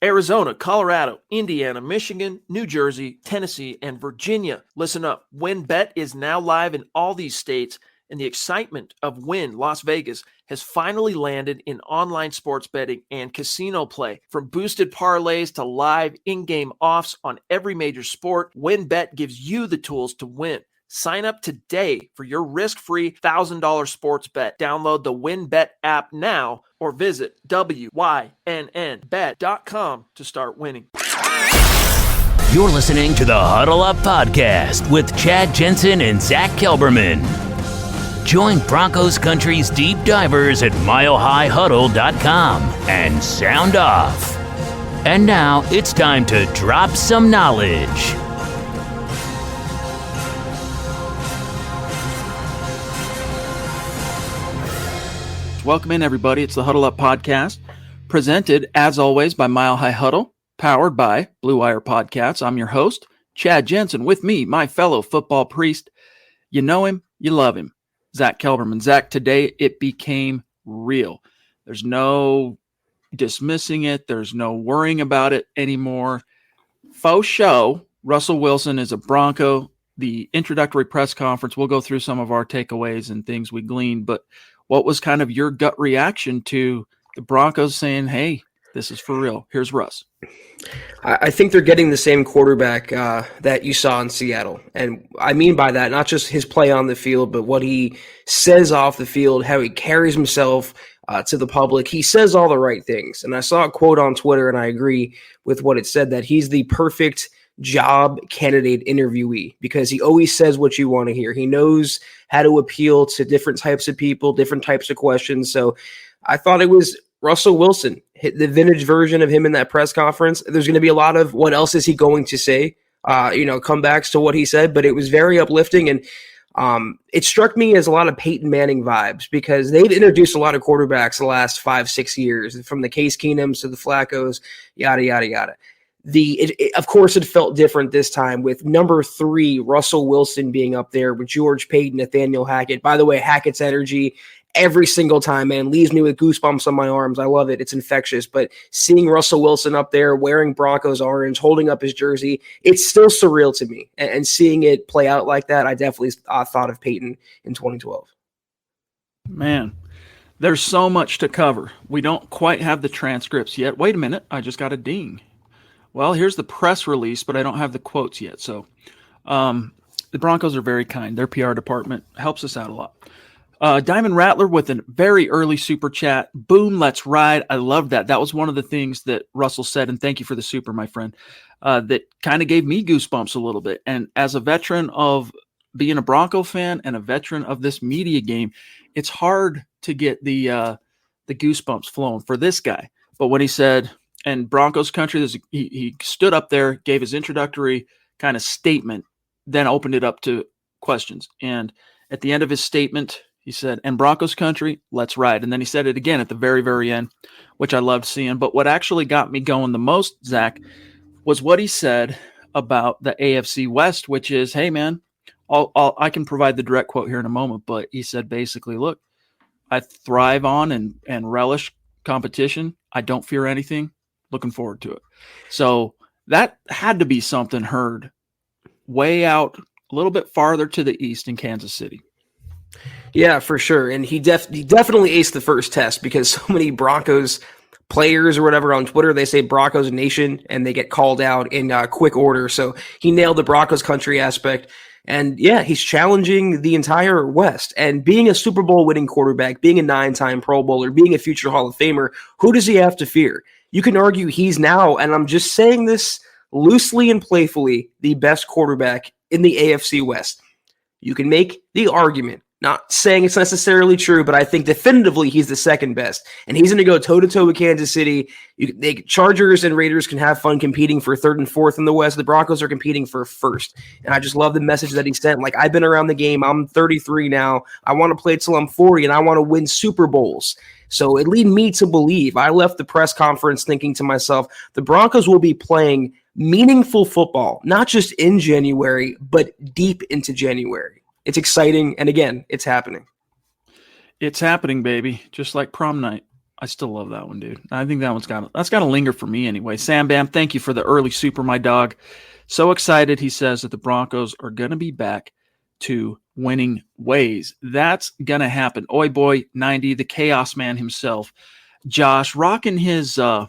Arizona, Colorado, Indiana, Michigan, New Jersey, Tennessee, and Virginia. Listen up. WynnBET is now live in all these states, and the excitement of Wynn Las Vegas has finally landed in online sports betting and casino play. From boosted parlays to live in-game offs on every major sport, WynnBET gives you the tools to win. Sign up today for your risk-free $1,000 sports bet. Download the WynnBET app now or visit wynnbet.com to start winning. You're listening to the Huddle Up Podcast with Chad Jensen and Zack Kelberman. Join Broncos Country's deep divers at milehighhuddle.com and sound off. And now it's time to drop some knowledge. Welcome in, everybody. It's the Huddle Up Podcast, presented, as always, by Mile High Huddle, powered by Blue Wire Podcasts. I'm your host, Chad Jensen. With me, my fellow football priest. You know him, you love him, Zack Kelberman. Zack, today it became real. There's no dismissing it. There's no worrying about it anymore. Faux show, Russell Wilson is a Bronco. The introductory press conference, we'll go through some of our takeaways and things we gleaned, but what was kind of your gut reaction to the Broncos saying, hey, this is for real? Here's Russ. I think they're getting the same quarterback that you saw in Seattle. And I mean by that, not just his play on the field, but what he says off the field, how he carries himself to the public. He says all the right things. And I saw a quote on Twitter, and I agree with what it said, that he's the perfect job candidate interviewee because he always says what you want to hear. He knows how to appeal to different types of people, different types of questions. So I thought it was Russell Wilson, the vintage version of him in that press conference. There's going to be a lot of what else is he going to say, comebacks to what he said, but it was very uplifting. And it struck me as a lot of Peyton Manning vibes because they've introduced a lot of quarterbacks the last 5-6 years, from the Case Keenums to the Flaccos, yada, yada, yada. Of course, it felt different this time with number 3, Russell Wilson, being up there with George Paton, Nathaniel Hackett. By the way, Hackett's energy every single time, man, leaves me with goosebumps on my arms. I love it. It's infectious. But seeing Russell Wilson up there wearing Broncos orange, holding up his jersey, it's still surreal to me. And seeing it play out like that, I definitely thought of Paton in 2012. Man, there's so much to cover. We don't quite have the transcripts yet. Wait a minute. I just got a ding. Well, here's the press release, but I don't have the quotes yet. So the Broncos are very kind. Their PR department helps us out a lot. Diamond Rattler with a very early super chat. Boom, let's ride. I love that. That was one of the things that Russell said, and thank you for the super, my friend, that kind of gave me goosebumps a little bit. And as a veteran of being a Bronco fan and a veteran of this media game, it's hard to get the goosebumps flowing for this guy. But when he said, and Broncos country, he stood up there, gave his introductory kind of statement, then opened it up to questions. And at the end of his statement, he said, and Broncos country, let's ride. And then he said it again at the very, very end, which I loved seeing. But what actually got me going the most, Zack, was what he said about the AFC West, which is, hey, man, I can provide the direct quote here in a moment. But he said basically, look, I thrive on and relish competition. I don't fear anything. Looking forward to it. So that had to be something heard way out a little bit farther to the east in Kansas City. Yeah, for sure. And he definitely aced the first test because so many Broncos players or whatever on Twitter, they say Broncos Nation and they get called out in quick order. So he nailed the Broncos country aspect. And yeah, he's challenging the entire West. And being a Super Bowl winning quarterback, being a 9-time Pro Bowler, being a future Hall of Famer, who does he have to fear? You can argue he's now, and I'm just saying this loosely and playfully, the best quarterback in the AFC West. You can make the argument, not saying it's necessarily true, but I think definitively he's the second best. And he's going to go toe-to-toe with Kansas City. Chargers and Raiders can have fun competing for 3rd and 4th in the West. The Broncos are competing for 1st. And I just love the message that he sent. Like, I've been around the game. I'm 33 now. I want to play till I'm 40, and I want to win Super Bowls. So it led me to believe. I left the press conference thinking to myself, the Broncos will be playing meaningful football, not just in January, but deep into January. It's exciting. And again, it's happening. It's happening, baby. Just like prom night. I still love that one, dude. I think that's got to linger for me anyway. Sam Bam, thank you for the early super, my dog. So excited, he says, that the Broncos are going to be back to winning ways. That's going to happen. Oi boy 90, the chaos man himself. Josh rocking his I'm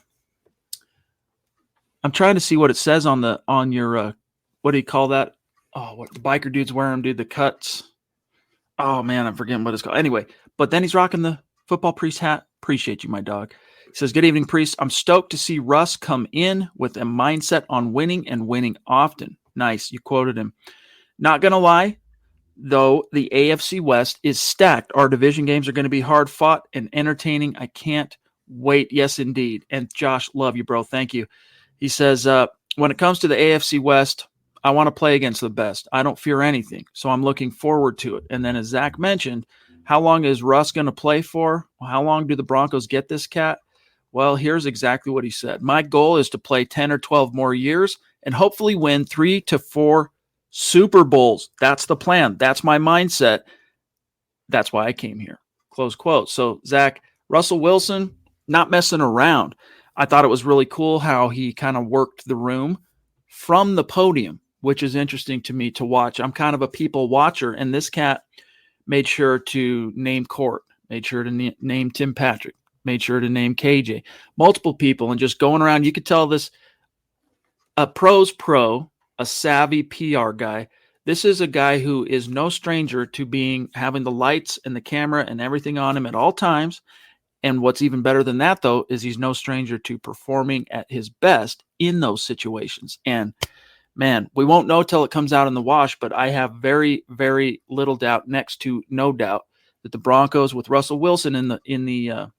trying to see what it says on your what do you call that? Oh, what the biker dudes wear them, dude, the cuts. Oh man, I'm forgetting what it's called. Anyway, but then he's rocking the football priest hat. Appreciate you, my dog. He says, good evening, priest. I'm stoked to see Russ come in with a mindset on winning and winning often. Nice. You quoted him. Not going to lie, though, the AFC West is stacked. Our division games are going to be hard fought and entertaining. I can't wait. Yes, indeed. And Josh, love you, bro. Thank you. He says, when it comes to the AFC West, I want to play against the best. I don't fear anything, so I'm looking forward to it. And then as Zach mentioned, how long is Russ going to play for? How long do the Broncos get this cat? Well, here's exactly what he said. My goal is to play 10 or 12 more years and hopefully win 3 to 4 Super Bowls. That's the plan. That's my mindset. That's why I came here. Close quote. So, Zach, Russell Wilson, not messing around. I thought it was really cool how he kind of worked the room from the podium, which is interesting to me to watch. I'm kind of a people watcher, and this cat made sure to name Court, made sure to name Tim Patrick, made sure to name KJ, multiple people, and just going around. You could tell this, a pro's pro, a savvy PR guy. This is a guy who is no stranger to having the lights and the camera and everything on him at all times. And what's even better than that, though, is he's no stranger to performing at his best in those situations. And man, we won't know till it comes out in the wash, but I have very, very little doubt, next to no doubt, that the Broncos with Russell Wilson in the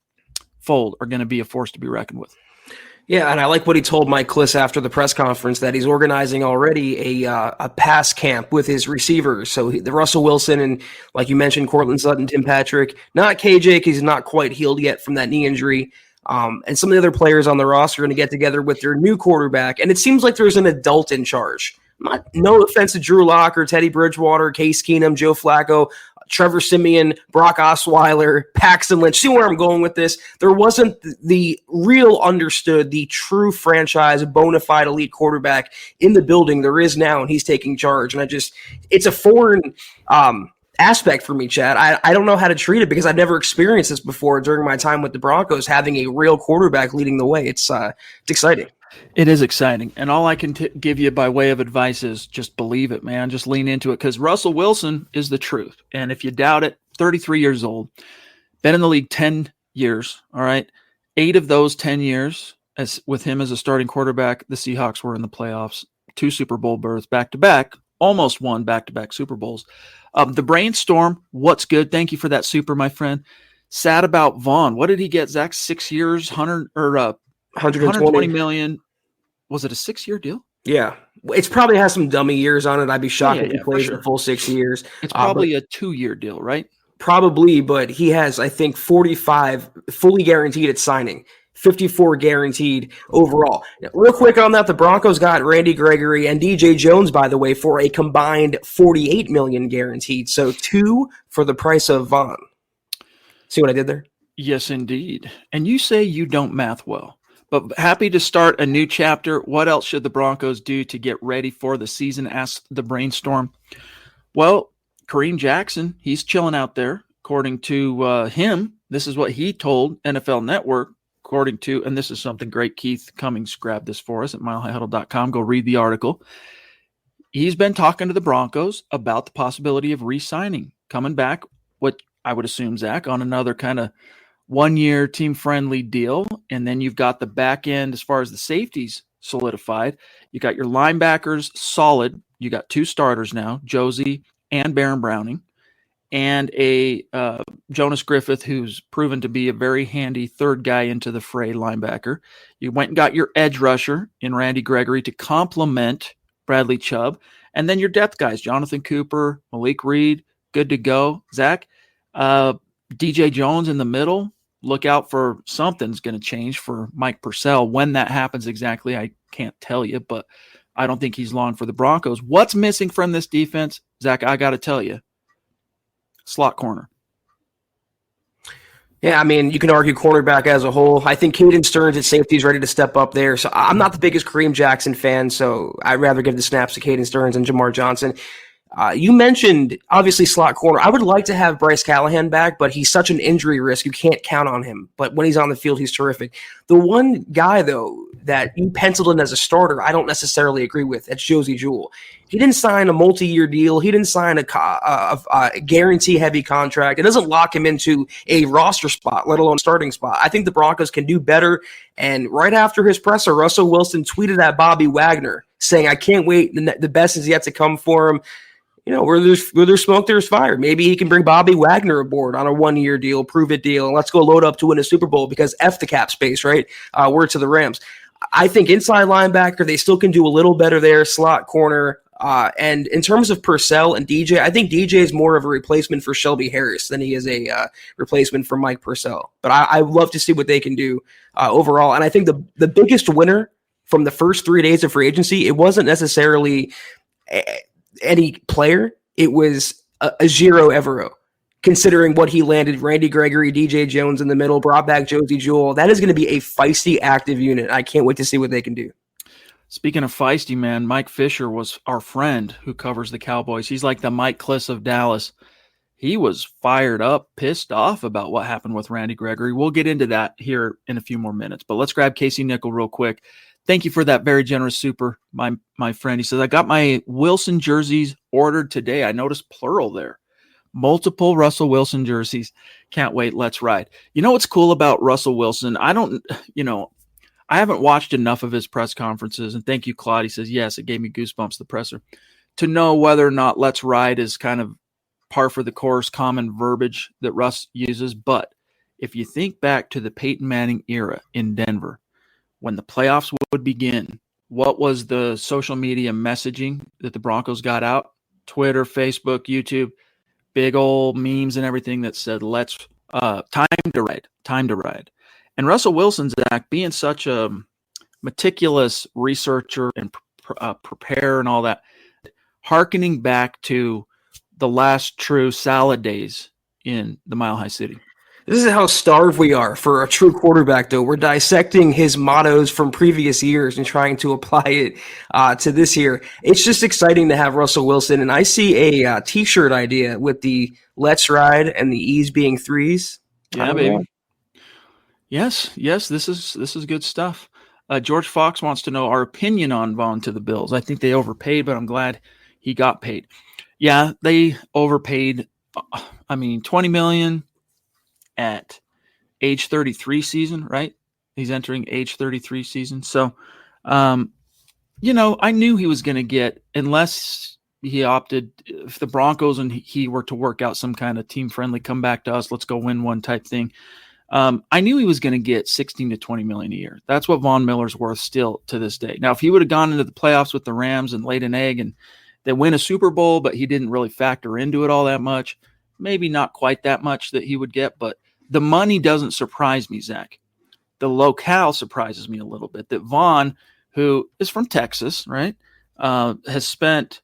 fold are going to be a force to be reckoned with. Yeah, and I like what he told Mike Kliss after the press conference, that he's organizing already a pass camp with his receivers. So the Russell Wilson and, like you mentioned, Cortland Sutton, Tim Patrick, not KJ because he's not quite healed yet from that knee injury. And some of the other players on the roster are going to get together with their new quarterback. And it seems like there's an adult in charge. No offense to Drew Lock or Teddy Bridgewater, Case Keenum, Joe Flacco, Trevor Siemian, Brock Osweiler, Paxton Lynch. See where I'm going with this? There wasn't the real understood, the true franchise, bona fide elite quarterback in the building. There is now, and he's taking charge. And it's a foreign aspect for me, Chad. I don't know how to treat it because I've never experienced this before during my time with the Broncos, having a real quarterback leading the way. It's exciting. It is exciting. And all I can give you by way of advice is just believe it, man. Just lean into it, because Russell Wilson is the truth. And if you doubt it, 33 years old, been in the league 10 years, all right? 8 of those 10 years, as with him as a starting quarterback, the Seahawks were in the playoffs, 2 Super Bowl berths back-to-back, almost won back-to-back Super Bowls. The brainstorm, what's good? Thank you for that super, my friend. Sad about Vaughn. What did he get, Zach? 6 years, 120 million. Was it a 6-year deal? Yeah. It probably has some dummy years on it. I'd be shocked if he plays the full 6 years. It's probably a 2-year deal, right? Probably, but he has, I think, 45 fully guaranteed at signing, 54 guaranteed overall. Now, real quick on that, the Broncos got Randy Gregory and DJ Jones, by the way, for a combined $48 million guaranteed. So 2 for the price of Vaughn. See what I did there? Yes, indeed. And you say you don't math well. But happy to start a new chapter. What else should the Broncos do to get ready for the season? Asked the brainstorm. Well, Kareem Jackson, he's chilling out there. According to him, this is what he told NFL Network, according to, and this is something great. Keith Cummings grabbed this for us at milehighhuddle.com. Go read the article. He's been talking to the Broncos about the possibility of re-signing, coming back, what I would assume, Zach, on another kind of 1-year team-friendly deal, and then you've got the back end as far as the safeties solidified. You got your linebackers solid. You got 2 starters now, Josie and Baron Browning, and a Jonas Griffith, who's proven to be a very handy third guy into the fray linebacker. You went and got your edge rusher in Randy Gregory to complement Bradley Chubb, and then your depth guys, Jonathan Cooper, Malik Reed, good to go. Zach, DJ Jones in the middle. Look out for something's going to change for Mike Purcell. When that happens exactly, I can't tell you, but I don't think he's long for the Broncos. What's missing from this defense, Zach? I got to tell you, slot corner. Yeah, I mean, you can argue cornerback as a whole. I think Caden Stearns at safety is ready to step up there. So I'm not the biggest Kareem Jackson fan, so I'd rather give the snaps to Caden Stearns and Jamar Johnson. You mentioned, obviously, slot corner. I would like to have Bryce Callahan back, but he's such an injury risk. You can't count on him. But when he's on the field, he's terrific. The one guy, though, that you penciled in as a starter, I don't necessarily agree with. That's Josie Jewell. He didn't sign a multi-year deal. He didn't sign a guarantee-heavy contract. It doesn't lock him into a roster spot, let alone starting spot. I think the Broncos can do better. And right after his presser, Russell Wilson tweeted at Bobby Wagner saying, I can't wait. The best is yet to come for him. You know, where there's smoke, there's fire. Maybe he can bring Bobby Wagner aboard on a 1-year deal, prove-it deal, and let's go load up to win a Super Bowl because F the cap space, right? Word to the Rams. I think inside linebacker, they still can do a little better there, slot corner. And in terms of Purcell and DJ, I think DJ is more of a replacement for Shelby Harris than he is a replacement for Mike Purcell. But I love to see what they can do overall. And I think the biggest winner from the first 3 days of free agency, it wasn't necessarily any player, it was Ejiro Evero. Considering what he landed, Randy Gregory, DJ Jones in the middle, brought back Josie Jewell. That is going to be a feisty, active unit. I can't wait to see what they can do. Speaking of feisty, man, Mike Fisher was our friend who covers the Cowboys. He's like the Mike Kliss of Dallas. He was fired up, pissed off about what happened with Randy Gregory. We'll get into that here in a few more minutes. But let's grab Casey Nickel real quick. Thank you for that very generous super, my friend. He says, I got my Wilson jerseys ordered today. I noticed plural there. Multiple Russell Wilson jerseys. Can't wait. Let's ride. You know what's cool about Russell Wilson? I haven't watched enough of his press conferences. And thank you, Claude. He says, yes, it gave me goosebumps, the presser, to know whether or not let's ride is kind of par for the course, common verbiage that Russ uses. But if you think back to the Peyton Manning era in Denver, when the playoffs would begin, what was the social media messaging that the Broncos got out? Twitter, Facebook, YouTube, big old memes and everything that said, let's time to ride. And Russell Wilson, Zach, being such a meticulous researcher and preparer and all that, hearkening back to the last true salad days in the Mile High City. This is how starved we are for a true quarterback, though. We're dissecting his mottos from previous years and trying to apply it to this year. It's just exciting to have Russell Wilson. And I see a T-shirt idea with the Let's Ride and the E's being threes. Yeah, baby. Yes, this is good stuff. George Fox wants to know our opinion on Vaughn to the Bills. I think they overpaid, but I'm glad he got paid. Yeah, they overpaid. $20 million at age 33 season, right? He's entering age 33 season. So, I knew he was going to get, unless he opted, if the Broncos and he were to work out some kind of team-friendly come back to us, let's go win one type thing. I knew he was going to get 16 to 20 million a year. That's what Von Miller's worth still to this day. Now, if he would have gone into the playoffs with the Rams and laid an egg and they win a Super Bowl, but he didn't really factor into it all that much, maybe not quite that much that he would get, but the money doesn't surprise me, Zach. The locale surprises me a little bit. That Vaughn, who is from Texas, right, has spent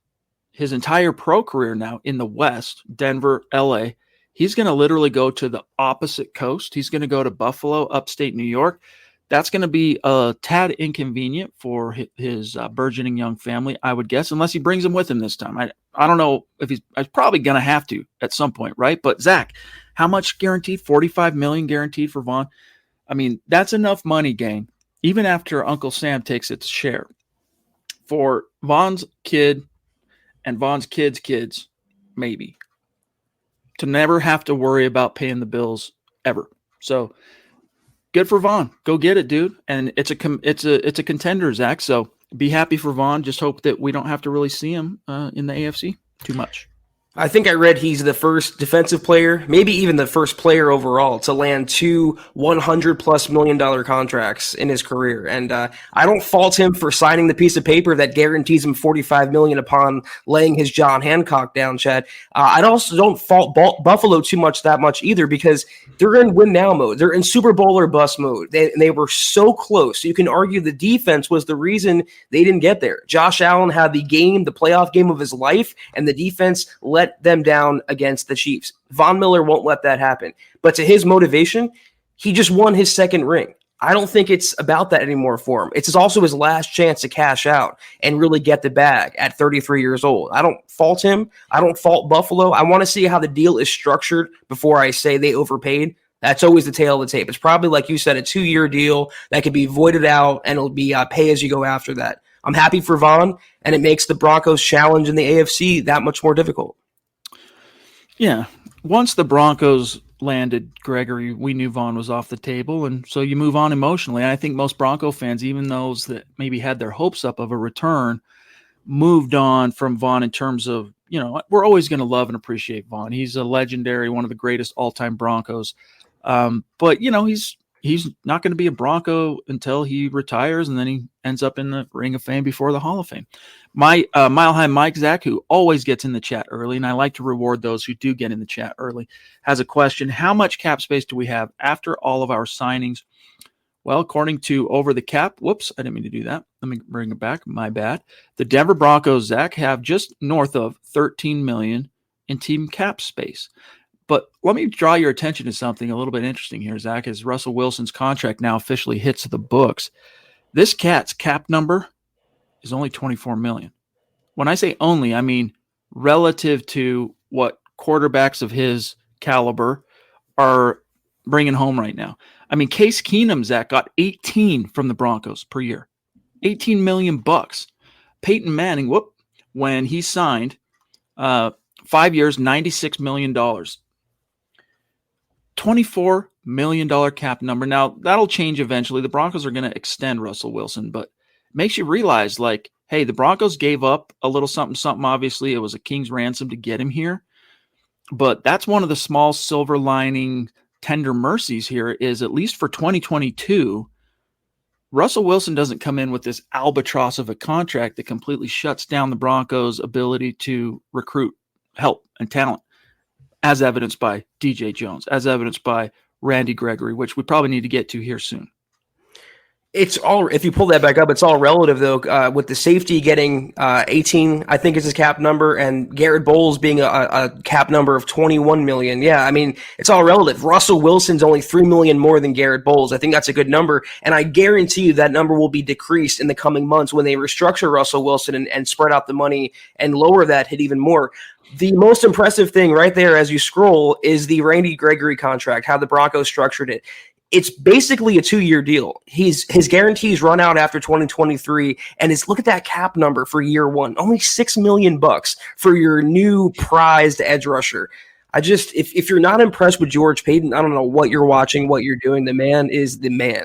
his entire pro career now in the West, Denver, LA. He's going to literally go to the opposite coast. He's going to go to Buffalo, upstate New York. That's going to be a tad inconvenient for his burgeoning young family, I would guess, unless he brings them with him this time. I don't know if he's probably going to have to at some point, right? But Zach, how much guaranteed? $45 million guaranteed for Vaughn. I mean, that's enough money, gang, even after Uncle Sam takes its share, for Vaughn's kid and Vaughn's kids, maybe, to never have to worry about paying the bills ever. So good for Vaughn. Go get it, dude. And it's a contender, Zach. So be happy for Vaughn. Just hope that we don't have to really see him in the AFC too much. I think I read he's the first defensive player, maybe even the first player overall, to land 2 $100+ million contracts in his career. And I don't fault him for signing the piece of paper that guarantees him $45 million upon laying his John Hancock down, Chad. I also don't fault Buffalo that much either, because they're in win now mode. They're in Super Bowl or bust mode. They were so close. You can argue the defense was the reason they didn't get there. Josh Allen had the playoff game of his life, and the defense let let them down against the Chiefs. Von Miller won't let that happen. But to his motivation, he just won his second ring. I don't think it's about that anymore for him. It's also his last chance to cash out and really get the bag at 33 years old. I don't fault him. I don't fault Buffalo. I want to see how the deal is structured before I say they overpaid. That's always the tail of the tape. It's probably, like you said, a 2-year deal that could be voided out, and it'll be pay as you go after that. I'm happy for Vaughn, and it makes the Broncos' challenge in the AFC that much more difficult. Yeah. Once the Broncos landed Gregory, we knew Vaughn was off the table, and so you move on emotionally. And I think most Bronco fans, even those that maybe had their hopes up of a return, moved on from Vaughn in terms of, we're always going to love and appreciate Vaughn. He's a legendary, one of the greatest all-time Broncos. But he's not going to be a Bronco until he retires, and then he ends up in the Ring of Fame before the Hall of Fame. My Mile High Mike Zach, who always gets in the chat early, and I like to reward those who do get in the chat early, has a question. How much cap space do we have after all of our signings? Well, according to Over the Cap, whoops, I didn't mean to do that. Let me bring it back. My bad. The Denver Broncos, Zach, have just north of $13 million in team cap space. But let me draw your attention to something a little bit interesting here, Zach, as Russell Wilson's contract now officially hits the books. This cat's cap number is only $24 million. When I say only, I mean relative to what quarterbacks of his caliber are bringing home right now. I mean, Case Keenum, Zach, got 18 from the Broncos per year. $18 million. Peyton Manning, when he signed 5 years, $96 million. $24 million cap number. Now, that'll change eventually. The Broncos are going to extend Russell Wilson, but it makes you realize, hey, the Broncos gave up a little something, obviously. It was a king's ransom to get him here. But that's one of the small silver lining tender mercies here is, at least for 2022, Russell Wilson doesn't come in with this albatross of a contract that completely shuts down the Broncos' ability to recruit help and talent, as evidenced by DJ Jones, as evidenced by Randy Gregory, which we probably need to get to here soon. It's all, if you pull that back up, it's all relative though. With the safety getting 18, I think is his cap number, and Garrett Bowles being a cap number of 21 million. Yeah, I mean, it's all relative. Russell Wilson's only 3 million more than Garrett Bowles. I think that's a good number, and I guarantee you that number will be decreased in the coming months when they restructure Russell Wilson and spread out the money and lower that hit even more. The most impressive thing right there as you scroll is the Randy Gregory contract, how the Broncos structured it. It's basically a 2-year deal. His guarantees run out after 2023, and look at that cap number for year one, only $6 million for your new prized edge rusher. If you're not impressed with George Paton, I don't know what you're watching, what you're doing. The man is the man.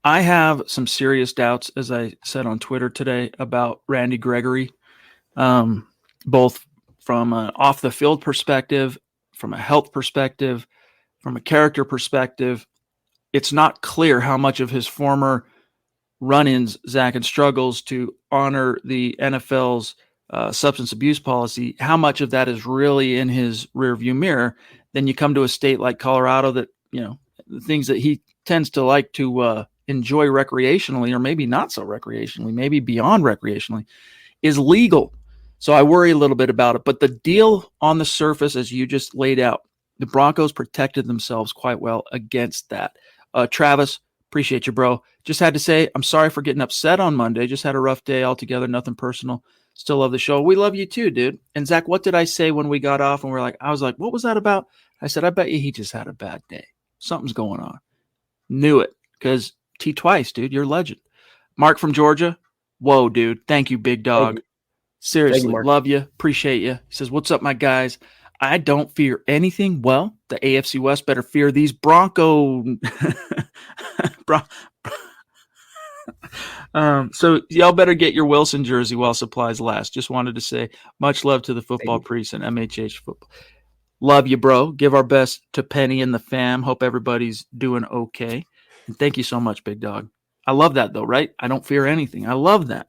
I have some serious doubts, as I said on Twitter today, about Randy Gregory, both from an off the field perspective, from a health perspective, from a character perspective. It's not clear how much of his former run-ins, Zach, and struggles to honor the NFL's substance abuse policy, how much of that is really in his rearview mirror. Then you come to a state like Colorado that, the things that he tends to like to enjoy recreationally, or maybe not so recreationally, maybe beyond recreationally, is legal. So I worry a little bit about it. But the deal on the surface, as you just laid out, the Broncos protected themselves quite well against that. Travis, appreciate you, bro. Just had to say, I'm sorry for getting upset on Monday. Just had a rough day altogether. Nothing personal. Still love the show. We love you too, dude. And Zach, what did I say when we got off and I was like, what was that about? I said, I bet you he just had a bad day. Something's going on. Knew it, because T twice, dude. You're a legend. Mark from Georgia. Whoa, dude. Thank you, big dog. Seriously, love you. Appreciate you. He says, what's up, my guys? I don't fear anything. Well, the AFC West better fear these Bronco. So y'all better get your Wilson jersey while supplies last. Just wanted to say much love to the football priest and MHH football. Love you, bro. Give our best to Penny and the fam. Hope everybody's doing okay. And thank you so much, big dog. I love that though, right? I don't fear anything. I love that.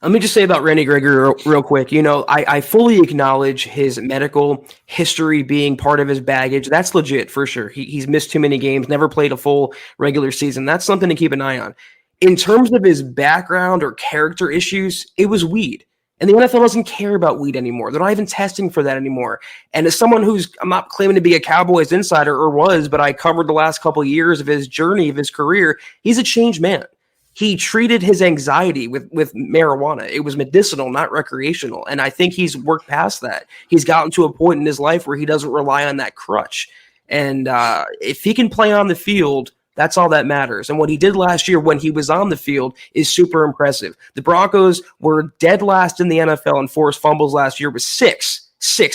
Let me just say about Randy Gregory real quick. I fully acknowledge his medical history being part of his baggage. That's legit for sure. He's missed too many games, never played a full regular season. That's something to keep an eye on. In terms of his background or character issues, it was weed. And the NFL doesn't care about weed anymore. They're not even testing for that anymore. And as someone I'm not claiming to be a Cowboys insider or was, but I covered the last couple of years of his journey, of his career, he's a changed man. He treated his anxiety with marijuana. It was medicinal, not recreational. And I think he's worked past that. He's gotten to a point in his life where he doesn't rely on that crutch. And if he can play on the field, that's all that matters. And what he did last year when he was on the field is super impressive. The Broncos were dead last in the NFL in forced fumbles last year with six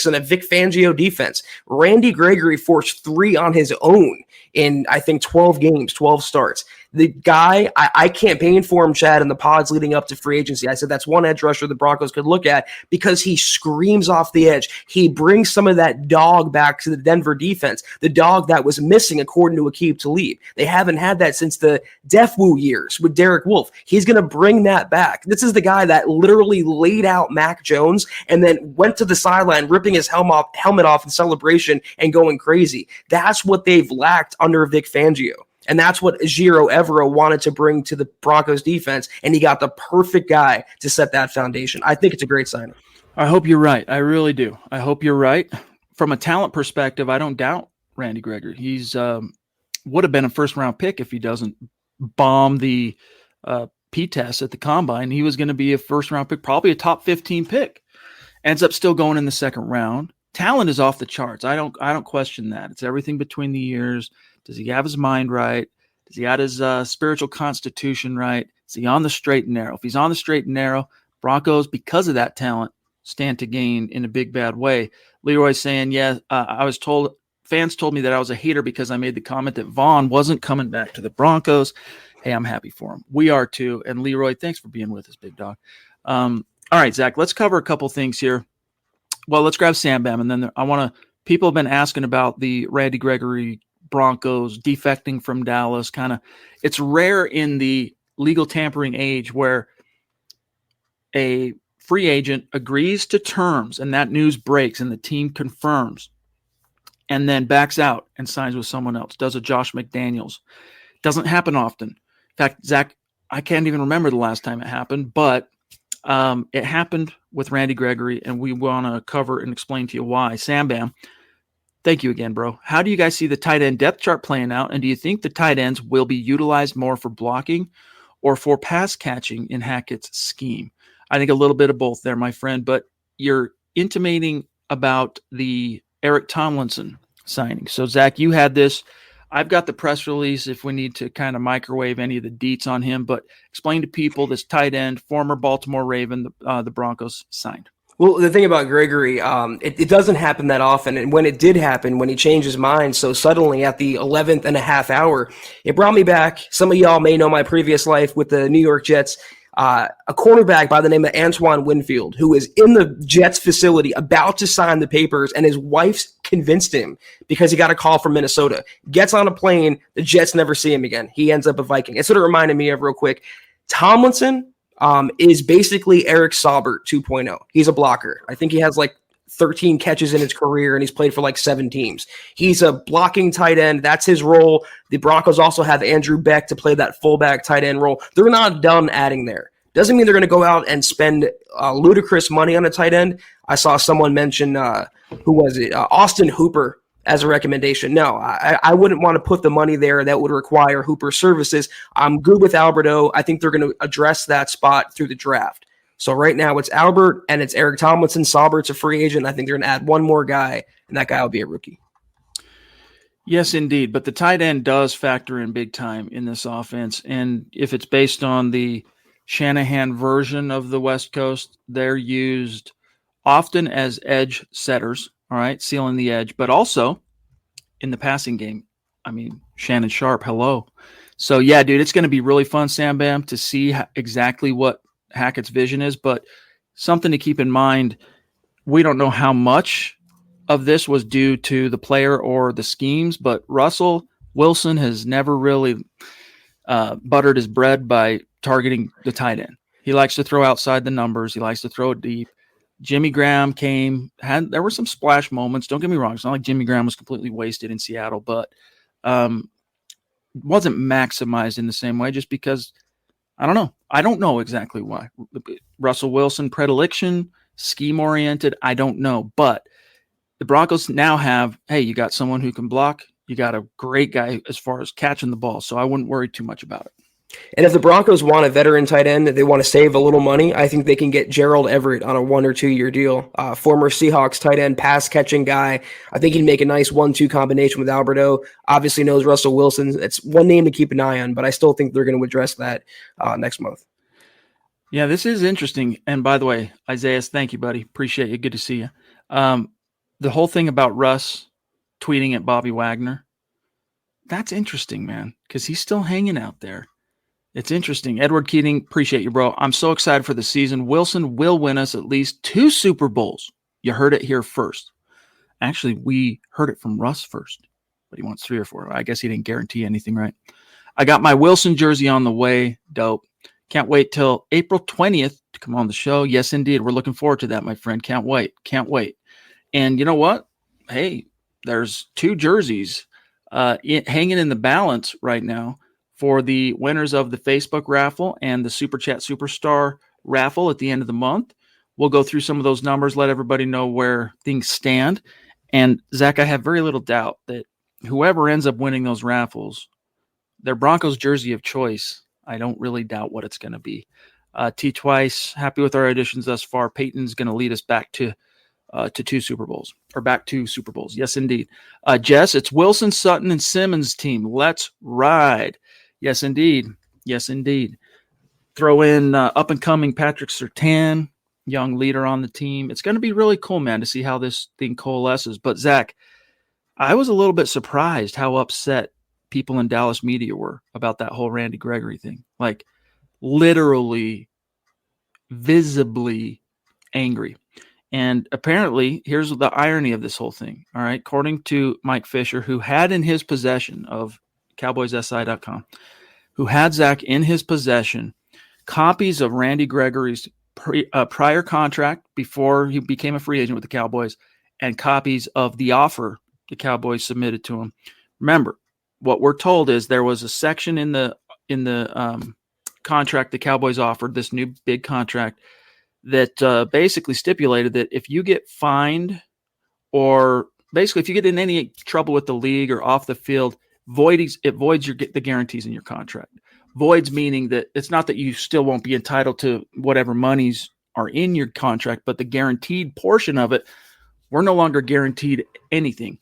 in a Vic Fangio defense. Randy Gregory forced 3 on his own in, I think, 12 games, 12 starts. The guy, I campaigned for him, Chad, in the pods leading up to free agency. I said that's one edge rusher the Broncos could look at because he screams off the edge. He brings some of that dog back to the Denver defense, the dog that was missing, according to Aqib Talib. They haven't had that since the Def Woo years with Derek Wolfe. He's going to bring that back. This is the guy that literally laid out Mac Jones and then went to the sideline, ripping his helmet off in celebration and going crazy. That's what they've lacked under Vic Fangio. And that's what Giro Evero wanted to bring to the Broncos defense, and he got the perfect guy to set that foundation. I think it's a great signing. I hope you're right. I really do. I hope you're right. From a talent perspective, I don't doubt Randy Gregory. He's would have been a first-round pick if he doesn't bomb the P-test at the Combine. He was going to be a first-round pick, probably a top 15 pick. Ends up still going in the second round. Talent is off the charts. I don't question that. It's everything between the ears. Does he have his mind right? Does he have his spiritual constitution right? Is he on the straight and narrow? If he's on the straight and narrow, Broncos, because of that talent, stand to gain in a big, bad way. Leroy's saying, I was told, fans told me that I was a hater because I made the comment that Vaughn wasn't coming back to the Broncos. Hey, I'm happy for him. We are too. And Leroy, thanks for being with us, big dog. All right, Zach, let's cover a couple things here. Well, let's grab Sam Bam. And then people have been asking about the Randy Gregory Broncos defecting from Dallas. It's rare in the legal tampering age where a free agent agrees to terms and that news breaks and the team confirms and then backs out and signs with someone else, does a Josh McDaniels. Doesn't happen often. In fact, Zach, I can't even remember the last time it happened, but it happened with Randy Gregory, and we want to cover and explain to you why. Sam Bam, thank you again, bro. How do you guys see the tight end depth chart playing out? And do you think the tight ends will be utilized more for blocking or for pass catching in Hackett's scheme? I think a little bit of both there, my friend. But you're intimating about the Eric Tomlinson signing. So, Zach, you had this. I've got the press release if we need to kind of microwave any of the deets on him. But explain to people this tight end, former Baltimore Raven, the Broncos signed. Well, the thing about Gregory, it doesn't happen that often. And when it did happen, when he changed his mind so suddenly at the 11th and a half hour, it brought me back. Some of y'all may know my previous life with the New York Jets. A cornerback by the name of Antoine Winfield, who is in the Jets facility about to sign the papers, and his wife convinced him because he got a call from Minnesota. Gets on a plane, the Jets never see him again. He ends up a Viking. It sort of reminded me of, real quick, Tomlinson is basically Eric Saubert 2.0. He's a blocker. I think he has like 13 catches in his career, and he's played for like 7 teams. He's a blocking tight end. That's his role. The Broncos also have Andrew Beck to play that fullback tight end role. They're not done adding there. Doesn't mean they're going to go out and spend ludicrous money on a tight end. I saw someone mention, who was it? Austin Hooper as a recommendation. No, I wouldn't want to put the money there that would require Hooper's services. I'm good with Alberto. I think they're going to address that spot through the draft. So right now it's Albert and it's Eric Tomlinson. Saubert's a free agent. I think they're going to add one more guy, and that guy will be a rookie. Yes, indeed. But the tight end does factor in big time in this offense. And if it's based on the Shanahan version of the West Coast, they're used often as edge setters, all right, sealing the edge, but also in the passing game. I mean, Shannon Sharp, hello. So, yeah, dude, it's going to be really fun, Sam Bam, to see exactly what Hackett's vision is, but something to keep in mind, we don't know how much of this was due to the player or the schemes, but Russell Wilson has never really buttered his bread by targeting the tight end. He likes to throw outside the numbers. He likes to throw it deep. Jimmy Graham there were some splash moments. Don't get me wrong. It's not like Jimmy Graham was completely wasted in Seattle, but wasn't maximized in the same way just because I don't know. I don't know exactly why. Russell Wilson predilection, scheme oriented. I don't know, but the Broncos now have, hey, you got someone who can block. You got a great guy as far as catching the ball. So I wouldn't worry too much about it. And if the Broncos want a veteran tight end, they want to save a little money, I think they can get Gerald Everett on a 1 or 2 year deal. Former Seahawks tight end, pass catching guy. I think he'd make a nice 1-2 combination with Alberto. Obviously knows Russell Wilson. It's one name to keep an eye on, but I still think they're going to address that next month. Yeah, this is interesting. And by the way, Isaiah, thank you, buddy. Appreciate you. Good to see you. The whole thing about Russ tweeting at Bobby Wagner, that's interesting, man, because he's still hanging out there. It's interesting. Edward Keating, appreciate you, bro. I'm so excited for the season. Wilson will win us at least 2 Super Bowls. You heard it here first. Actually, we heard it from Russ first, but he wants 3 or 4. I guess he didn't guarantee anything, right? I got my Wilson jersey on the way. Dope. Can't wait till April 20th to come on the show. Yes, indeed. We're looking forward to that, my friend. Can't wait. Can't wait. And you know what? Hey, there's 2 jerseys hanging in the balance right now for the winners of the Facebook raffle and the Super Chat Superstar raffle at the end of the month. We'll go through some of those numbers, let everybody know where things stand. And Zach, I have very little doubt that whoever ends up winning those raffles, their Broncos jersey of choice, I don't really doubt what it's going to be. T Twice, happy with our additions thus far. Peyton's going to lead us back to 2 Super Bowls, or back to Super Bowls. Yes, indeed. Jess, it's Wilson, Sutton, and Simmons team. Let's ride. Yes, indeed. Yes, indeed. Throw in up-and-coming Patrick Surtain, young leader on the team. It's going to be really cool, man, to see how this thing coalesces. But, Zach, I was a little bit surprised how upset people in Dallas media were about that whole Randy Gregory thing. Like, literally, visibly angry. And apparently, here's the irony of this whole thing. All right. According to Mike Fisher, who had in his possession of CowboysSI.com, who had Zach in his possession copies of Randy Gregory's prior contract before he became a free agent with the Cowboys, and copies of the offer the Cowboys submitted to him. Remember, what we're told is there was a section in the contract the Cowboys offered, this new big contract, that basically stipulated that if you get fined, or basically if you get in any trouble with the league or off the field, it voids the guarantees in your contract. Voids meaning that it's not that you still won't be entitled to whatever monies are in your contract, but the guaranteed portion of it, we're no longer guaranteed anything.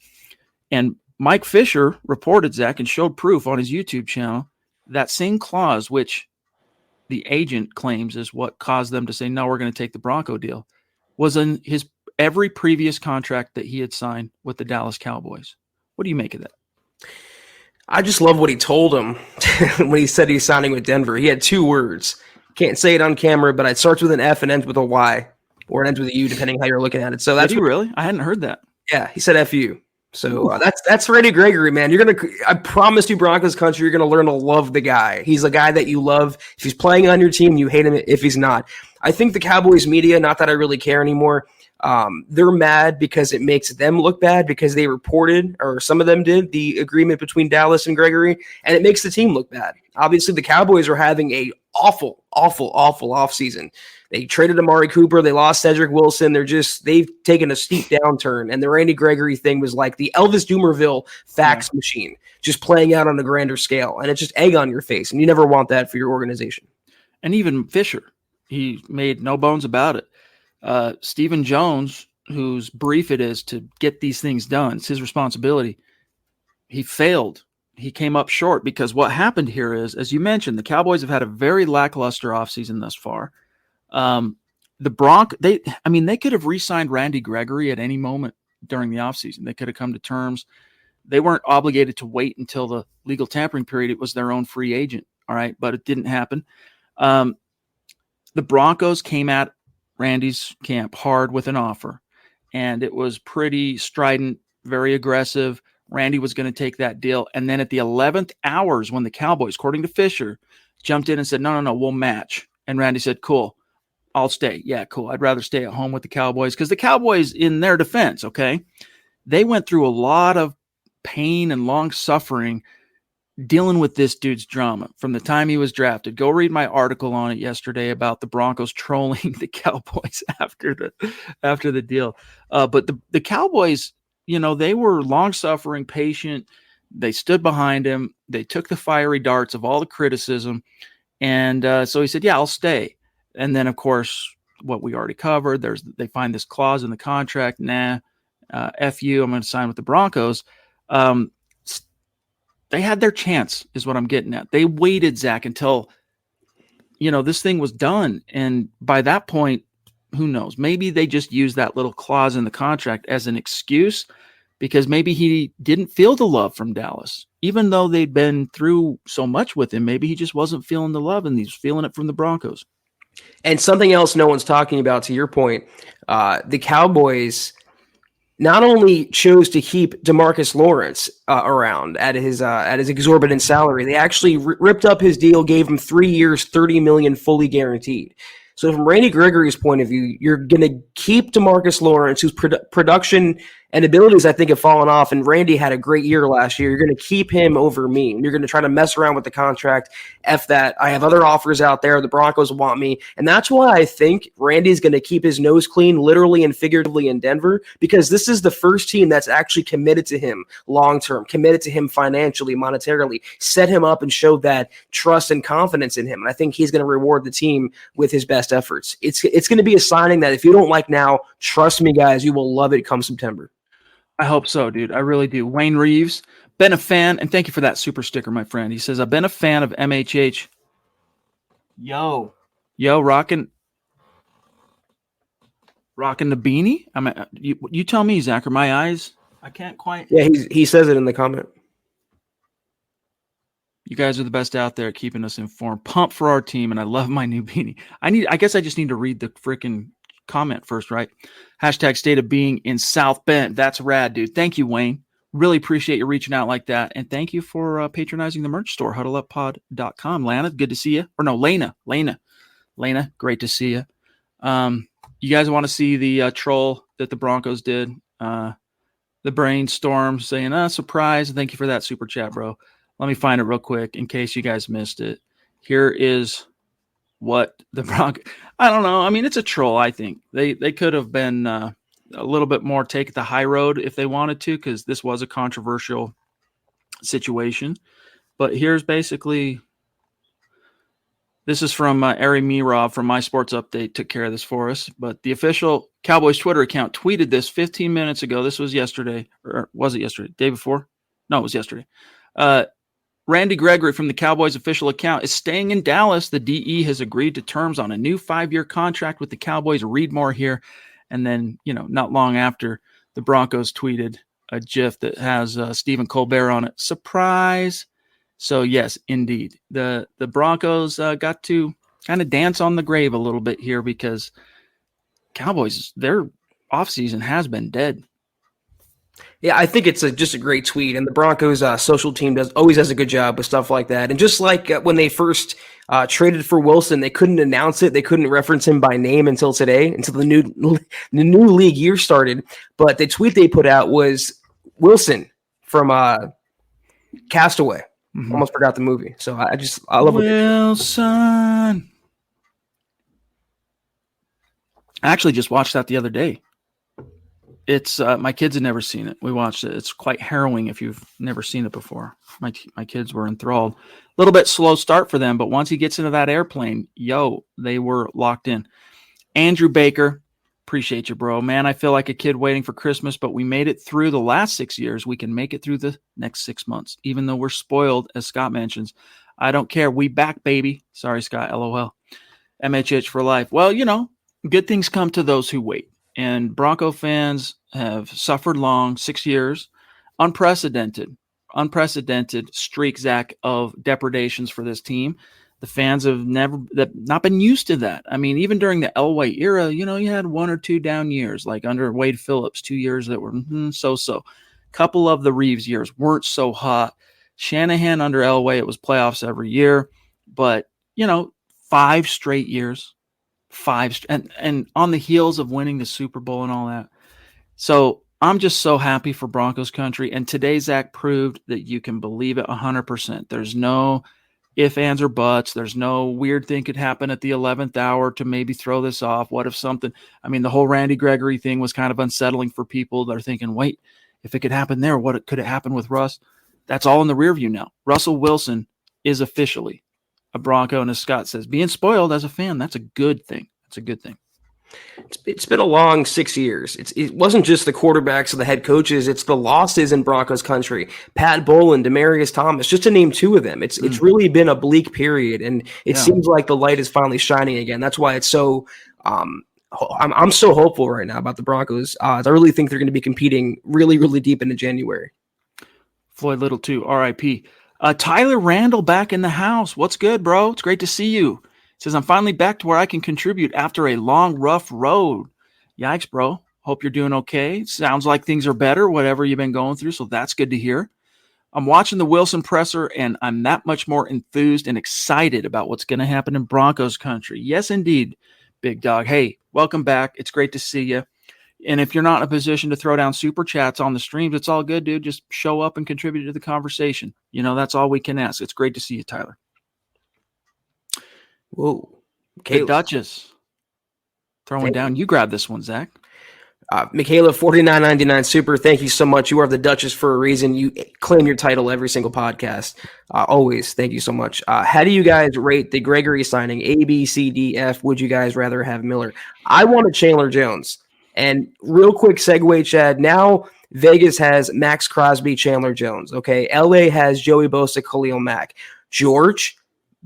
And Mike Fisher reported, Zach, and showed proof on his YouTube channel, that same clause, which the agent claims is what caused them to say, no, we're going to take the Bronco deal, was in his every previous contract that he had signed with the Dallas Cowboys. What do you make of that? I just love what he told him when he said he's signing with Denver. He had 2 words. Can't say it on camera, but it starts with an F and ends with a Y, or it ends with a U, depending how you're looking at it. So that's Did he really? I hadn't heard that. Yeah, he said F-U. So that's Randy Gregory, man. I promise you, Broncos country, you're gonna learn to love the guy. He's a guy that you love. If he's playing on your team, you hate him if he's not. I think the Cowboys media, not that I really care anymore, they're mad because it makes them look bad because they reported, or some of them did, the agreement between Dallas and Gregory, and it makes the team look bad. Obviously, the Cowboys are having a awful offseason. They traded Amari Cooper. They lost Cedric Wilson. They've taken a steep downturn. And the Randy Gregory thing was like the Elvis Dumervil fax machine, just playing out on a grander scale. And it's just egg on your face. And you never want that for your organization. And even Fisher, he made no bones about it. Stephen Jones, whose brief it is to get these things done, it's his responsibility. He failed. He came up short because what happened here is, as you mentioned, the Cowboys have had a very lackluster offseason thus far. The Broncos, they could have re-signed Randy Gregory at any moment during the offseason. They could have come to terms. They weren't obligated to wait until the legal tampering period. It was their own free agent. All right. But it didn't happen. The Broncos came at Randy's camp hard with an offer, and it was pretty strident, very aggressive. Randy was going to take that deal. And then at the 11th hours, when the Cowboys, according to Fisher, jumped in and said, no, we'll match. And Randy said, cool, I'll stay. Yeah, cool. I'd rather stay at home with the Cowboys, because the Cowboys, in their defense, okay, they went through a lot of pain and long suffering dealing with this dude's drama from the time he was drafted. Go read my article on it yesterday about the Broncos trolling the Cowboys after the deal. But the Cowboys, they were long-suffering, patient. They stood behind him. They took the fiery darts of all the criticism. And so he said, yeah, I'll stay. And then, of course, what we already covered, they find this clause in the contract. F you, I'm going to sign with the Broncos. They had their chance, is what I'm getting at. They waited, Zach, until, this thing was done. And by that point, who knows? Maybe they just used that little clause in the contract as an excuse because maybe he didn't feel the love from Dallas. Even though they'd been through so much with him, maybe he just wasn't feeling the love and he's feeling it from the Broncos. And something else no one's talking about, to your point, the Cowboys not only chose to keep DeMarcus Lawrence around at his exorbitant salary, they actually ripped up his deal, gave him 3 years, $30 million fully guaranteed. So from Randy Gregory's point of view, you're going to keep DeMarcus Lawrence, whose production and abilities, I think, have fallen off. And Randy had a great year last year. You're going to keep him over me. And you're going to try to mess around with the contract. F that. I have other offers out there. The Broncos want me. And that's why I think Randy's going to keep his nose clean, literally and figuratively, in Denver, because this is the first team that's actually committed to him long-term, committed to him financially, monetarily, set him up and showed that trust and confidence in him. And I think he's going to reward the team with his best efforts. It's going to be a signing that if you don't like now, trust me, guys, you will love it come September. I hope so, dude. I really do. Wayne Reeves, been a fan, and thank you for that super sticker, my friend. He says, I've been a fan of MHH. Yo, rocking the beanie? You tell me, Zach, are my eyes? I can't quite. Yeah, he says it in the comment. You guys are the best out there keeping us informed. Pumped for our team, and I love my new beanie. I guess I just need to read the freaking comment first, right? Hashtag state of being in South Bend. That's rad, dude. Thank you, Wayne. Really appreciate you reaching out like that. And thank you for patronizing the merch store, huddleuppod.com. Lana, good to see you. Or no, Lena, great to see you. You guys want to see the troll that the Broncos did? The brainstorm saying, surprise. Thank you for that super chat, bro. Let me find it real quick in case you guys missed it. Here is what the Broncos, I don't know. I mean, it's a troll, I think. They could have been a little bit more take the high road if they wanted to, because this was a controversial situation. But here's basically, this is from Ari Mirov from My Sports Update, took care of this for us. But the official Cowboys Twitter account tweeted this 15 minutes ago. This was yesterday, or was it yesterday? Day before? No, it was yesterday. Randy Gregory from the Cowboys official account is staying in Dallas. The DE has agreed to terms on a new 5-year contract with the Cowboys. Read more here. And then, not long after, the Broncos tweeted a GIF that has Stephen Colbert on it. Surprise. So, yes, indeed. The Broncos got to kind of dance on the grave a little bit here because Cowboys, their offseason has been dead. Yeah, I think it's just a great tweet, and the Broncos social team always does a good job with stuff like that. And just like when they first traded for Wilson, they couldn't announce it, they couldn't reference him by name until today, until the new league year started. But the tweet they put out was Wilson from Castaway. Mm-hmm. Almost forgot the movie, so I love Wilson. I actually just watched that the other day. It's my kids had never seen it. We watched it. It's quite harrowing if you've never seen it before. My kids were enthralled. A little bit slow start for them, but once he gets into that airplane, they were locked in. Andrew Baker, appreciate you, bro. Man, I feel like a kid waiting for Christmas, but we made it through the last 6 years. We can make it through the next 6 months, even though we're spoiled, as Scott mentions. I don't care. We back, baby. Sorry, Scott. LOL. MHH for life. Well, good things come to those who wait. And Bronco fans have suffered long, 6 years, unprecedented streak, Zach, of depredations for this team. The fans have not been used to that. I mean, even during the Elway era, you had 1 or 2 down years, like under Wade Phillips, 2 years that were so-so. Couple of the Reeves years weren't so hot. Shanahan under Elway, it was playoffs every year. But, 5 straight years. And on the heels of winning the Super Bowl and all that. So I'm just so happy for Broncos country. And today, Zach proved that you can believe it 100%. There's no if, ands, or buts. There's no weird thing could happen at the 11th hour to maybe throw this off. What if something, I mean, the whole Randy Gregory thing was kind of unsettling for people. They're thinking, wait, if it could happen there, could it happen with Russ? That's all in the rear view now. Russell Wilson is officially a Bronco. And as Scott says, being spoiled as a fan, that's a good thing. That's a good thing. It's been a long 6 years. It wasn't just the quarterbacks or the head coaches. It's the losses in Broncos country. Pat Bowlen, Demaryius Thomas, just to name two of them. It's really been a bleak period, and it seems like the light is finally shining again. That's why it's so. I'm so hopeful right now about the Broncos. I really think they're going to be competing really, really deep into January. Floyd Little too. R.I.P. Tyler Randall back in the house. What's good, bro? It's great to see you. Says, I'm finally back to where I can contribute after a long, rough road. Yikes, bro. Hope you're doing okay. Sounds like things are better, whatever you've been going through, so that's good to hear. I'm watching the Wilson presser, and I'm that much more enthused and excited about what's going to happen in Broncos country. Yes, indeed, big dog. Hey, welcome back. It's great to see you. And if you're not in a position to throw down super chats on the streams, it's all good, dude. Just show up and contribute to the conversation. You know, that's all we can ask. It's great to see you, Tyler. Whoa. The Duchess. Throwing down. You grab this one, Zach. Michaela, $49.99 super. Thank you so much. You are the Duchess for a reason. You claim your title every single podcast. Always. Thank you so much. How do you guys rate the Gregory signing? A, B, C, D, F. Would you guys rather have Miller? I wanted Chandler Jones. And real quick segue, Chad. Now Vegas has Max Crosby, Chandler Jones. Okay. LA has Joey Bosa, Khalil Mack. George,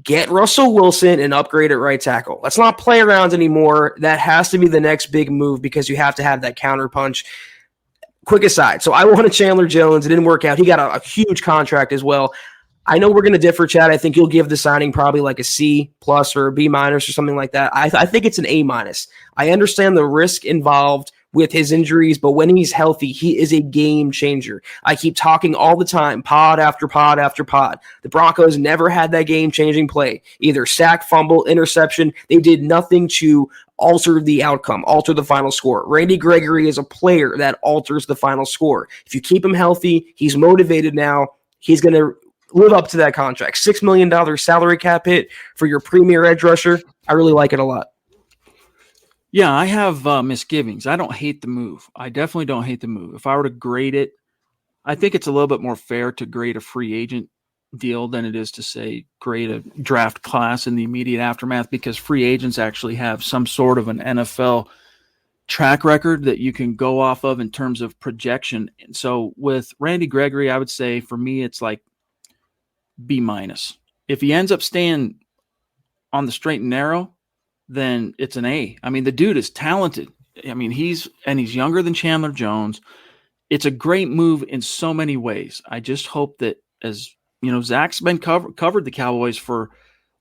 get Russell Wilson and upgrade at right tackle. Let's not play around anymore. That has to be the next big move because you have to have that counter punch. Quick aside. So I wanted Chandler Jones. It didn't work out. He got a huge contract as well. I know we're going to differ, Chad. I think you'll give the signing probably like a C plus or a B minus or something like that. I think it's an A minus. I understand the risk involved with his injuries, but when he's healthy, he is a game changer. I keep talking all the time, pod after pod after pod. The Broncos never had that game-changing play, either sack, fumble, interception. They did nothing to alter the outcome, alter the final score. Randy Gregory is a player that alters the final score. If you keep him healthy, he's motivated now. He's going to live up to that contract. $6 million salary cap hit for your premier edge rusher. I really like it a lot. Yeah, I have misgivings. I don't hate the move. I definitely don't hate the move. If I were to grade it, I think it's a little bit more fair to grade a free agent deal than it is to, say, grade a draft class in the immediate aftermath, because free agents actually have some sort of an NFL track record that you can go off of in terms of projection. And so with Randy Gregory, I would say for me it's like B minus. If he ends up staying on the straight and narrow, then it's an A. I mean, the dude is talented. I mean, he's younger than Chandler Jones. It's a great move in so many ways. I just hope that, as you know, Zach's been covered the Cowboys for,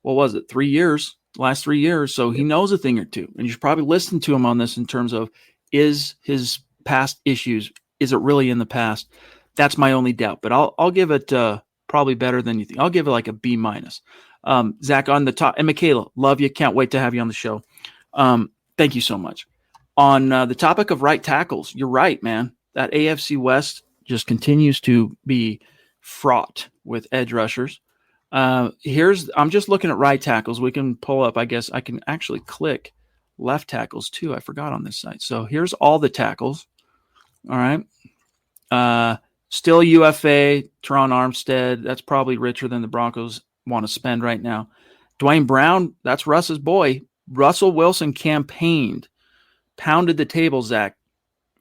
what was it, 3 years, last 3 years. So he knows a thing or two. And you should probably listen to him on this in terms of, is his past issues, is it really in the past? That's my only doubt. But I'll give it probably better than you think. I'll give it like a B minus. Zach, on the top, and Michaela, love you. Can't wait to have you on the show. Thank you so much. On the topic of right tackles, you're right, man. That AFC West just continues to be fraught with edge rushers. I'm just looking at right tackles. We can pull up, I guess I can actually click left tackles too. I forgot on this site. So here's all the tackles. All right. Still UFA, Teron Armstead. That's probably richer than the Broncos want to spend right now. Dwayne Brown, that's Russ's boy. Russell Wilson pounded the table, Zach,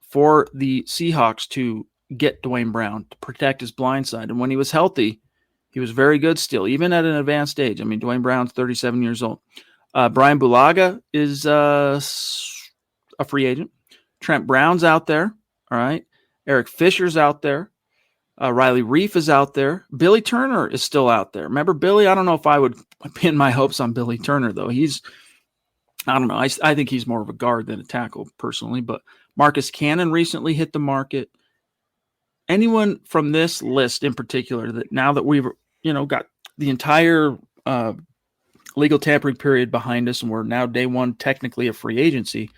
for the Seahawks to get Dwayne Brown to protect his blind side. And when he was healthy, he was very good still, even at an advanced age. I mean, Dwayne Brown's 37 years old. Brian Bulaga is a free agent. Trent Brown's out there. All right. Eric Fisher's out there. Riley Reif is out there. Billy Turner is still out there. Remember Billy? I don't know if I would pin my hopes on Billy Turner, though. I don't know. I think he's more of a guard than a tackle, personally. But Marcus Cannon recently hit the market. Anyone from this list in particular, that now that we've got the entire legal tampering period behind us and we're now day one technically a free agency,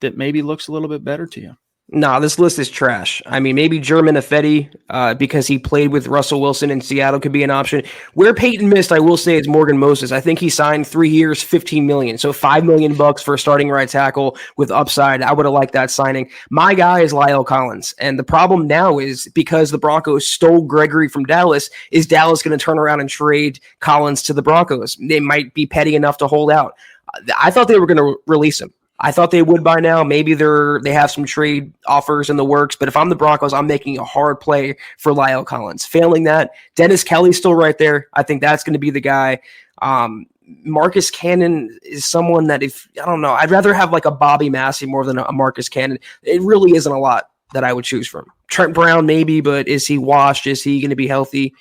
that maybe looks a little bit better to you? Nah, this list is trash. I mean, maybe German Ifedi, because he played with Russell Wilson in Seattle, could be an option. Where Peyton missed, I will say, is Morgan Moses. I think he signed 3 years, $15 million, so $5 million for a starting right tackle with upside. I would have liked that signing. My guy is Lyle Collins, and the problem now is because the Broncos stole Gregory from Dallas. Is Dallas going to turn around and trade Collins to the Broncos? They might be petty enough to hold out. I thought they were going to release him. I thought they would by now. Maybe they have some trade offers in the works. But if I'm the Broncos, I'm making a hard play for Lyle Collins. Failing that, Dennis Kelly's still right there. I think that's going to be the guy. Marcus Cannon is someone that I don't know, I'd rather have like a Bobby Massey more than a Marcus Cannon. It really isn't a lot that I would choose from. Trent Brown maybe, but is he washed? Is he going to be healthy?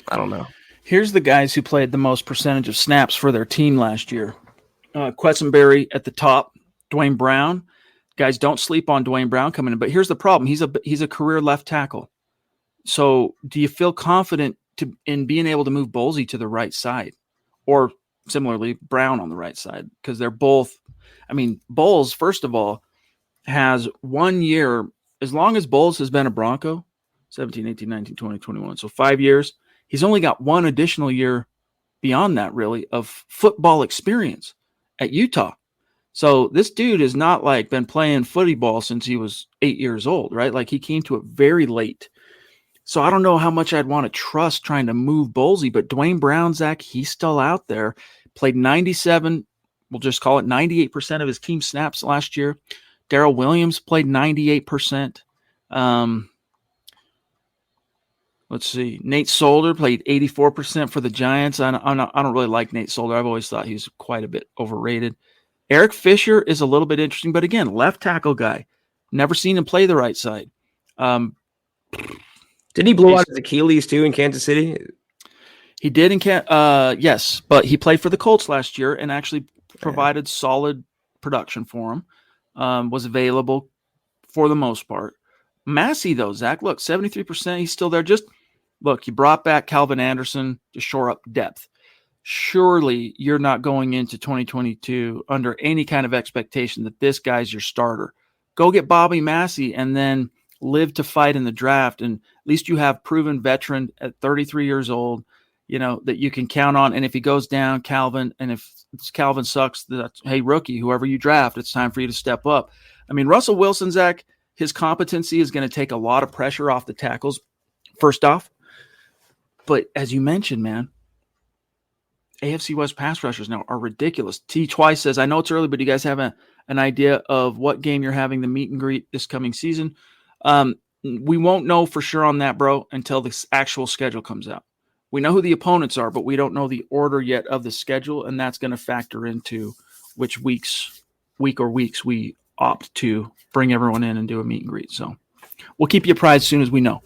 I don't know. Here's the guys who played the most percentage of snaps for their team last year. Quessenberry at the top. Dwayne Brown. Guys, don't sleep on Dwayne Brown coming in. But here's the problem. He's a career left tackle. So do you feel confident in being able to move Bolsey to the right side? Or similarly, Brown on the right side? Because they're both – I mean, Bowles, first of all, has 1 year – as long as Bowles has been a Bronco, 17, 18, 19, 20, 21, so 5 years, he's only got one additional year beyond that, really, of football experience at Utah. So this dude has not like been playing footy ball since he was 8 years old, right? Like he came to it very late. So I don't know how much I'd want to trust trying to move Bolsey, but Dwayne Brown, Zach, he's still out there. Played 97, we'll just call it 98% of his team snaps last year. Darrell Williams played 98%. Let's see. Nate Solder played 84% for the Giants. I don't really like Nate Solder. I've always thought he's quite a bit overrated. Eric Fisher is a little bit interesting, but again, left tackle guy. Never seen him play the right side. Did he blow out his Achilles too in Kansas City? He did yes, but he played for the Colts last year and actually provided solid production for him. Was available for the most part. Massey, though, Zach, look, 73%, he's still there. Just look, you brought back Calvin Anderson to shore up depth. Surely you're not going into 2022 under any kind of expectation that this guy's your starter. Go get Bobby Massey and then live to fight in the draft. And at least you have proven veteran at 33 years old, that you can count on. And if he goes down, Calvin, and if Calvin sucks, that's, hey, rookie, whoever you draft, it's time for you to step up. I mean, Russell Wilson, Zach, his competency is going to take a lot of pressure off the tackles, first off. But as you mentioned, man, AFC West pass rushers now are ridiculous. T. Twice says, I know it's early, but do you guys have an idea of what game you're having the meet and greet this coming season? We won't know for sure on that, bro, until the actual schedule comes out. We know who the opponents are, but we don't know the order yet of the schedule, and that's going to factor into which week or weeks we opt to bring everyone in and do a meet and greet. So we'll keep you apprised as soon as we know.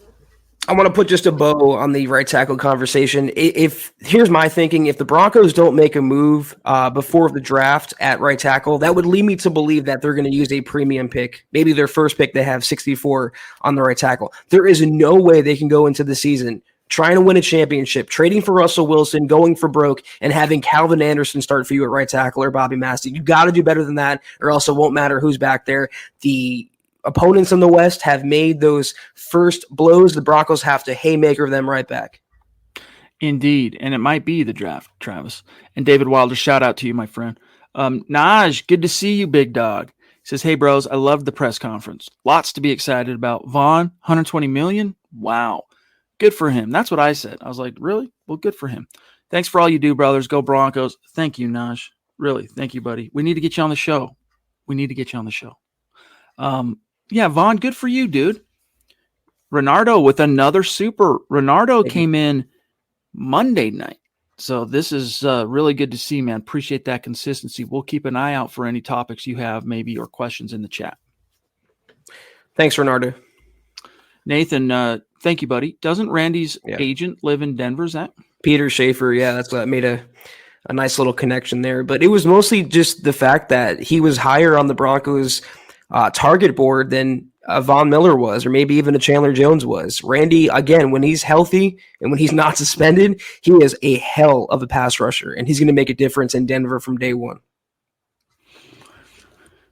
I want to put just a bow on the right tackle conversation. Here's my thinking. If the Broncos don't make a move before the draft at right tackle, that would lead me to believe that they're going to use a premium pick. Maybe their first pick, they have 64 on the right tackle. There is no way they can go into the season trying to win a championship, trading for Russell Wilson, going for broke, and having Calvin Anderson start for you at right tackle or Bobby Massey. You got to do better than that, or else it won't matter who's back there. The opponents in the West have made those first blows. The Broncos have to haymaker them right back. Indeed, and it might be the draft, Travis. And David Wilder, shout out to you, my friend. Naj, good to see you, big dog. He says, hey, bros, I loved the press conference. Lots to be excited about. Vaughn, $120 million? Wow. Good for him. That's what I said. I was like, really? Well, good for him. Thanks for all you do, brothers. Go Broncos. Thank you, Naj. Really, thank you, buddy. We need to get you on the show. Yeah, Vaughn, good for you, dude. Renardo with another super. Renardo came in Monday night. So this is really good to see, man. Appreciate that consistency. We'll keep an eye out for any topics you have maybe or questions in the chat. Thanks, Renardo. Nathan, thank you, buddy. Doesn't Randy's agent live in Denver, Zach? Peter Schaefer, yeah, that's what made a nice little connection there. But it was mostly just the fact that he was higher on the Broncos target board than Von Miller was, or maybe even a Chandler Jones was. Randy, again, when he's healthy and when he's not suspended, he is a hell of a pass rusher, and he's going to make a difference in Denver from day one.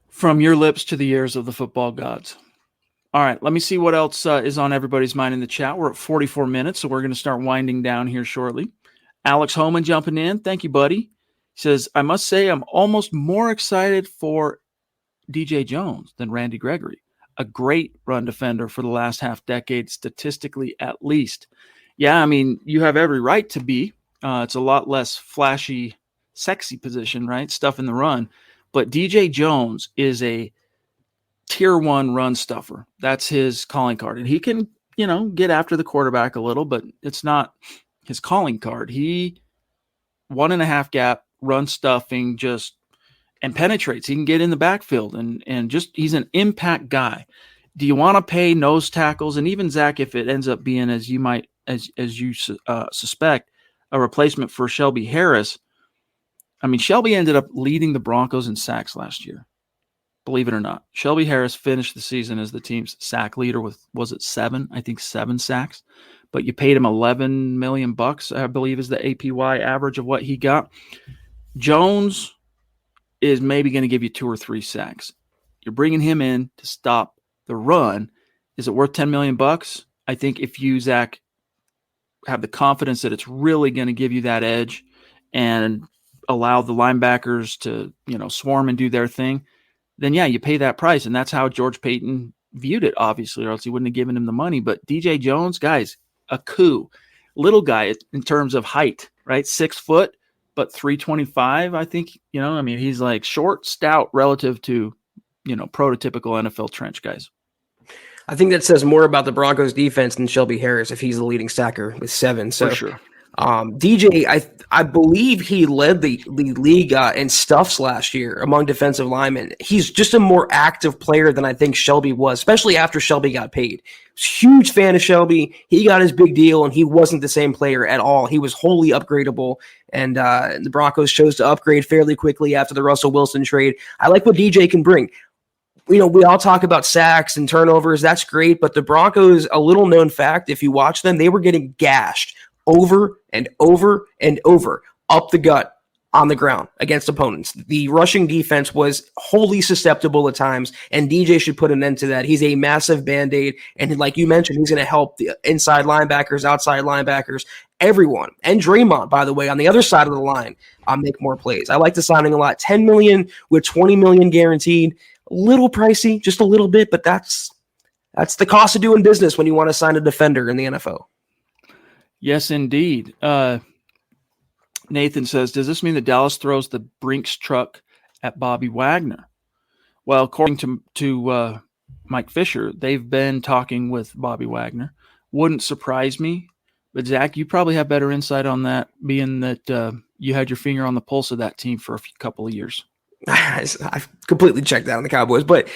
From your lips to the ears of the football gods. All right, let me see what else is on everybody's mind in the chat. We're at 44 minutes, so we're going to start winding down here shortly. Alex Homan jumping in. Thank you, buddy. He says, I must say I'm almost more excited for DJ Jones than Randy Gregory. A great run defender for the last half decade, statistically at least. Yeah, I mean, you have every right to be. It's a lot less flashy, sexy position, right? Stuff in the run. But DJ Jones is a tier 1 run stuffer. That's his calling card. And he can, get after the quarterback a little, but it's not his calling card. He 1.5 gap run stuffing and penetrates. He can get in the backfield and he's an impact guy. Do you want to pay nose tackles? And even Zach, if it ends up being as you suspect, a replacement for Shelby Harris. I mean, Shelby ended up leading the Broncos in sacks last year. Believe it or not, Shelby Harris finished the season as the team's sack leader with, was it 7? I think 7 sacks, but you paid him $11 million, I believe is the APY average of what he got. Jones is maybe going to give you 2 or 3 sacks. You're bringing him in to stop the run. Is it worth $10 million? I think if you, Zach, have the confidence that it's really going to give you that edge and allow the linebackers to, swarm and do their thing, then yeah, you pay that price. And that's how George Payton viewed it, obviously, or else he wouldn't have given him the money. But DJ Jones, guys, a coup. Little guy in terms of height, right? 6 foot, but 325, I think, he's like short, stout relative to, prototypical NFL trench guys. I think that says more about the Broncos defense than Shelby Harris if he's the leading sacker with 7. So for sure. DJ, I believe he led the league in stuffs last year among defensive linemen. He's just a more active player than I think Shelby was, especially after Shelby got paid. Huge fan of Shelby. He got his big deal, and he wasn't the same player at all. He was wholly upgradable, and the Broncos chose to upgrade fairly quickly after the Russell Wilson trade. I like what DJ can bring. We all talk about sacks and turnovers. That's great, but the Broncos, a little known fact, if you watch them, they were getting gashed over and over and over up the gut on the ground against opponents. The rushing defense was wholly susceptible at times, and DJ should put an end to that. He's a massive Band-Aid, and like you mentioned, he's going to help the inside linebackers, outside linebackers, everyone. And Draymond, by the way, on the other side of the line, make more plays. I like the signing a lot. $10 million with $20 million guaranteed. A little pricey, just a little bit, but that's the cost of doing business when you want to sign a defender in the NFL. Yes, indeed. Nathan says, does this mean that Dallas throws the Brinks truck at Bobby Wagner? Well, according to Mike Fisher, they've been talking with Bobby Wagner. Wouldn't surprise me. But, Zach, you probably have better insight on that, being that you had your finger on the pulse of that team for a couple of years. I've completely checked out on the Cowboys, but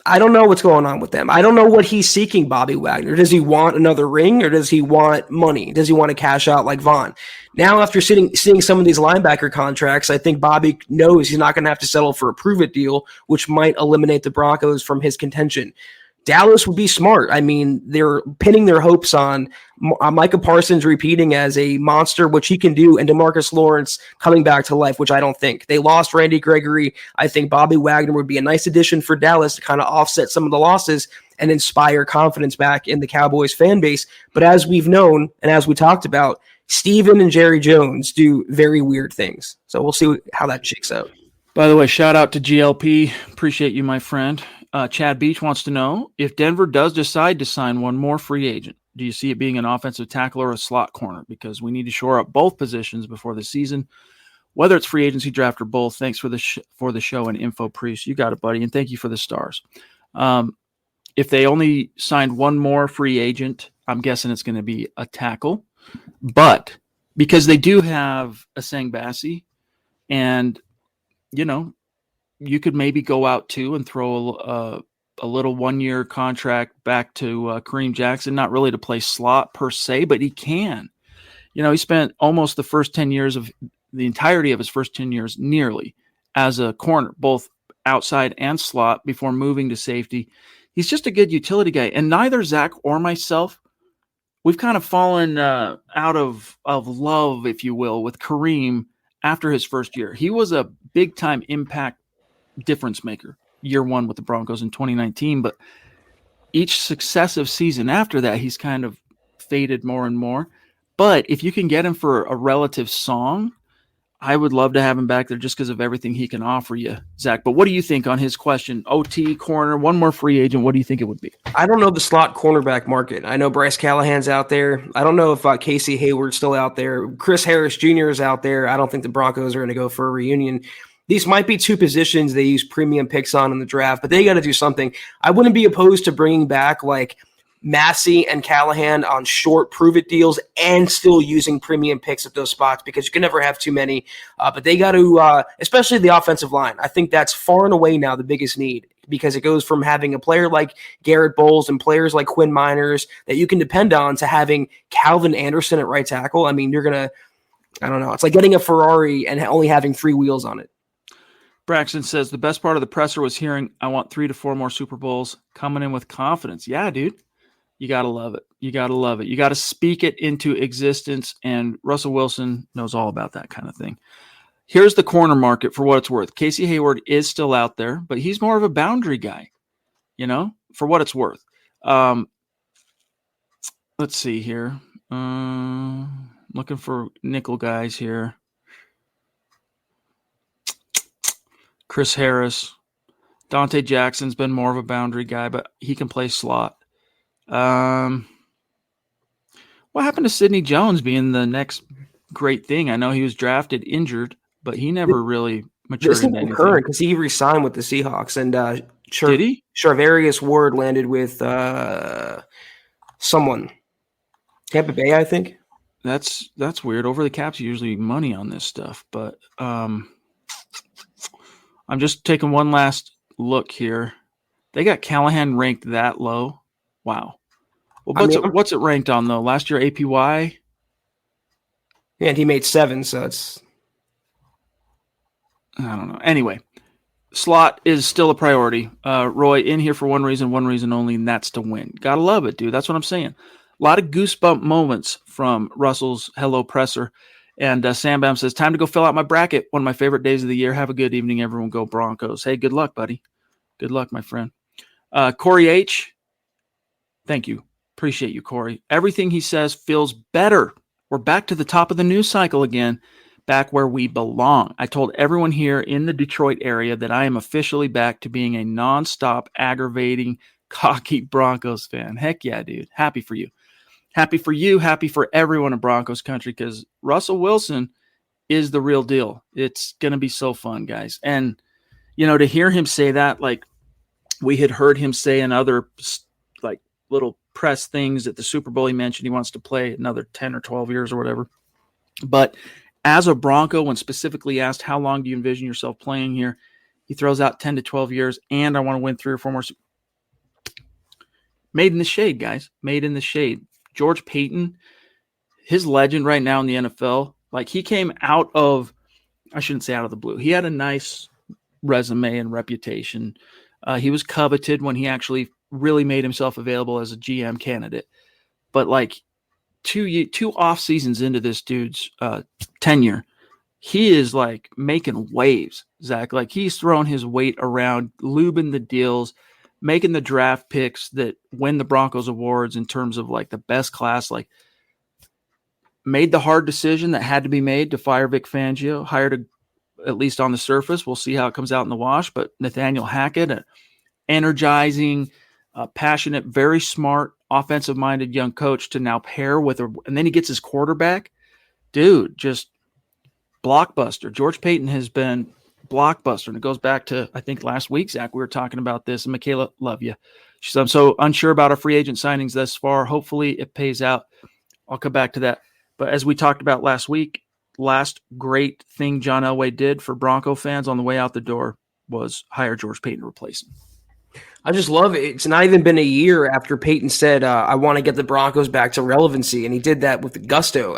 I don't know what's going on with them. I don't know what he's seeking, Bobby Wagner. Does he want another ring, or does he want money? Does he want to cash out like Vaughn? Now, after seeing some of these linebacker contracts, I think Bobby knows he's not going to have to settle for a prove-it deal, which might eliminate the Broncos from his contention. Dallas would be smart. I mean, they're pinning their hopes on Micah Parsons repeating as a monster, which he can do, and DeMarcus Lawrence coming back to life, which I don't think. They lost Randy Gregory. I think Bobby Wagner would be a nice addition for Dallas to kind of offset some of the losses and inspire confidence back in the Cowboys fan base. But as we've known, and as we talked about, Steven and Jerry Jones do very weird things. So we'll see how that shakes out. By the way, shout out to GLP. Appreciate you, my friend. Chad Beach wants to know, if Denver does decide to sign one more free agent, do you see it being an offensive tackle or a slot corner? Because we need to shore up both positions before the season, whether it's free agency, draft, or both. Thanks for the show and info, Priest. You got it, buddy, and thank you for the stars. If they only signed one more free agent, I'm guessing it's going to be a tackle. But because they do have a Sangbasi, and, you could maybe go out too and throw a little 1-year contract back to Kareem Jackson, not really to play slot per se, but he can. He spent almost the entirety of his first 10 years nearly as a corner, both outside and slot, before moving to safety. He's just a good utility guy. And neither Zach or myself, we've kind of fallen out of love, if you will, with Kareem after his first year. He was a big-time impact difference maker year one with the Broncos in 2019, but each successive season after that, he's kind of faded more and more. But if you can get him for a relative song, I would love to have him back there just because of everything he can offer you, Zach. But what do you think on his question? OT, corner, one more free agent. What do you think it would be? I don't know the slot cornerback market. I know Bryce Callahan's out there. I don't know if Casey Hayward's still out there. Chris Harris Jr. is out there. I don't think the Broncos are going to go for a reunion. These might be two positions they use premium picks on in the draft, but they got to do something. I wouldn't be opposed to bringing back like Massey and Callahan on short prove-it deals and still using premium picks at those spots because you can never have too many. But they got to, especially the offensive line. I think that's far and away now the biggest need because it goes from having a player like Garrett Bowles and players like Quinn Miners that you can depend on to having Calvin Anderson at right tackle. I mean, you're going to, I don't know. It's like getting a Ferrari and only having 3 wheels on it. Braxton says, the best part of the presser was hearing, I want 3 to 4 more Super Bowls, coming in with confidence. Yeah, dude. You got to love it. You got to love it. You got to speak it into existence, and Russell Wilson knows all about that kind of thing. Here's the corner market for what it's worth. Casey Hayward is still out there, but he's more of a boundary guy, for what it's worth. Let's see here. Looking for nickel guys here. Chris Harris. Dante Jackson's been more of a boundary guy, but he can play slot. What happened to Sidney Jones being the next great thing? I know he was drafted injured, but he never really matured into anything. Because he re-signed with the Seahawks, and did he? Charvarius Ward landed with someone, Tampa Bay, I think. That's weird. Over the cap's usually money on this stuff, but I'm just taking one last look here. They got Callahan ranked that low. Wow. Well, what's it ranked on, though? Last year, APY? Yeah, and he made 7, so it's... I don't know. Anyway, slot is still a priority. Roy, in here for one reason only, and that's to win. Gotta love it, dude. That's what I'm saying. A lot of goosebump moments from Russell's Hello Presser. And Sam Bam says, time to go fill out my bracket. One of my favorite days of the year. Have a good evening, everyone. Go Broncos. Hey, good luck, buddy. Good luck, my friend. Corey H., thank you. Appreciate you, Corey. Everything he says feels better. We're back to the top of the news cycle again, back where we belong. I told everyone here in the Detroit area that I am officially back to being a nonstop, aggravating, cocky Broncos fan. Heck yeah, dude. Happy for you. Happy for you. Happy for everyone in Broncos country because Russell Wilson is the real deal. It's going to be so fun, guys. And, to hear him say that, like we had heard him say in other little press things at the Super Bowl, he mentioned he wants to play another 10 or 12 years or whatever. But as a Bronco, when specifically asked, how long do you envision yourself playing here? He throws out 10 to 12 years, and I want to win 3 or 4 more. Made in the shade, guys. Made in the shade. George Payton, his legend right now in the NFL, like he came out of, I shouldn't say out of the blue. He had a nice resume and reputation. He was coveted when he actually really made himself available as a GM candidate. But like two off seasons into this dude's tenure, he is like making waves, Zach. Like he's throwing his weight around, lubing the deals, making the draft picks that win the Broncos awards in terms of like the best class, like made the hard decision that had to be made to fire Vic Fangio, hired at least on the surface. We'll see how it comes out in the wash, but Nathaniel Hackett, an energizing, passionate, very smart, offensive-minded young coach to now pair with and then he gets his quarterback. Dude, just blockbuster. George Payton has been blockbuster, and it goes back to, I think, last week, Zach, we were talking about this, and Michaela, love you. She said, I'm so unsure about our free agent signings thus far. Hopefully it pays out. I'll come back to that. But as we talked about last week, last great thing John Elway did for Bronco fans on the way out the door was hire George Payton to replace him. I just love it. It's not even been a year after Peyton said, I want to get the Broncos back to relevancy, and he did that with gusto.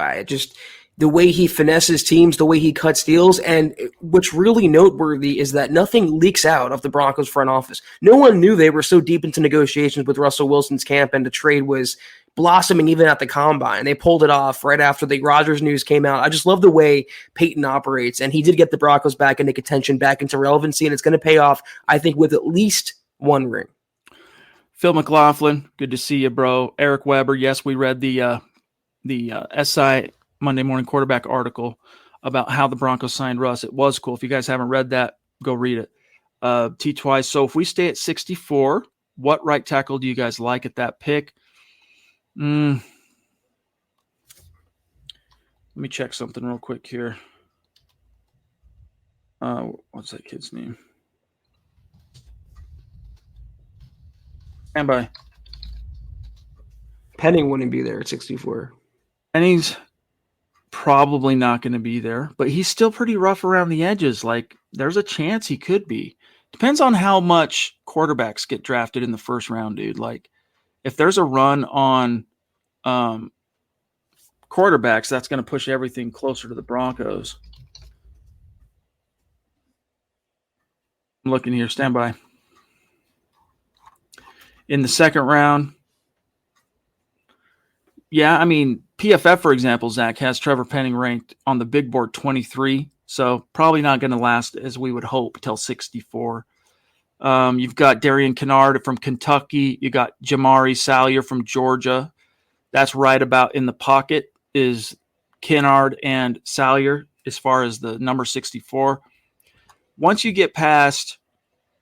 The way he finesses teams, the way he cuts deals, and what's really noteworthy is that nothing leaks out of the Broncos front office. No one knew they were so deep into negotiations with Russell Wilson's camp, and the trade was blossoming even at the combine. They pulled it off right after the Rodgers news came out. I just love the way Peyton operates, and he did get the Broncos back into contention, back into relevancy, and it's going to pay off, I think, with at least one ring. Phil McLaughlin, good to see you, bro. Eric Weber, yes, we read the SI Monday Morning Quarterback article about how the Broncos signed Russ. It was cool. If you guys haven't read that, go read it. T twice. So if we stay at 64, what right tackle do you guys like at that pick? Let me check something real quick here. What's that kid's name? Stand by. Penning wouldn't be there at 64. Penning's probably not going to be there, but he's still pretty rough around the edges. Like, there's a chance he could be. Depends on how much quarterbacks get drafted in the first round, dude. Like, if there's a run on quarterbacks, that's going to push everything closer to the Broncos. I'm looking here. Stand by. In the second round, yeah, I mean, PFF, for example, Zach, has Trevor Penning ranked on the big board 23, so probably not going to last, as we would hope, till 64. You've got Darian Kennard from Kentucky. You got Jamari Salyer from Georgia. That's right about in the pocket is Kennard and Salyer as far as the number 64. Once you get past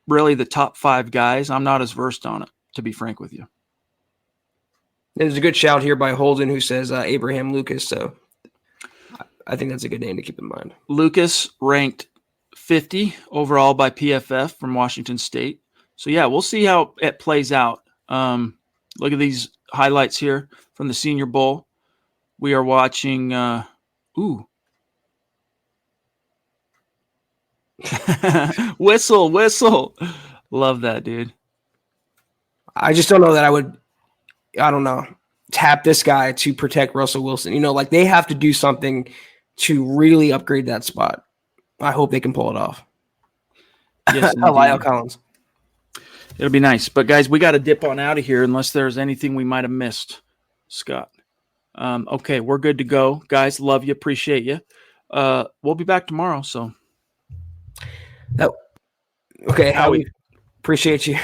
really the top 5 guys, I'm not as versed on it, to be frank with you. There's a good shout here by Holden who says Abraham Lucas, so I think that's a good name to keep in mind. Lucas ranked 50 overall by PFF from Washington State. So, yeah, we'll see how it plays out. Look at these highlights here from the Senior Bowl. We are watching whistle. Love that, dude. I just don't know that I don't know, tap this guy to protect Russell Wilson. You know, like they have to do something to really upgrade that spot. I hope they can pull it off. Yes, Lyle Collins. It'll be nice. But, guys, we got to dip on out of here unless there's anything we might have missed, Scott. Okay, we're good to go. Guys, love you. Appreciate you. We'll be back tomorrow. So, okay, Howie. Appreciate you.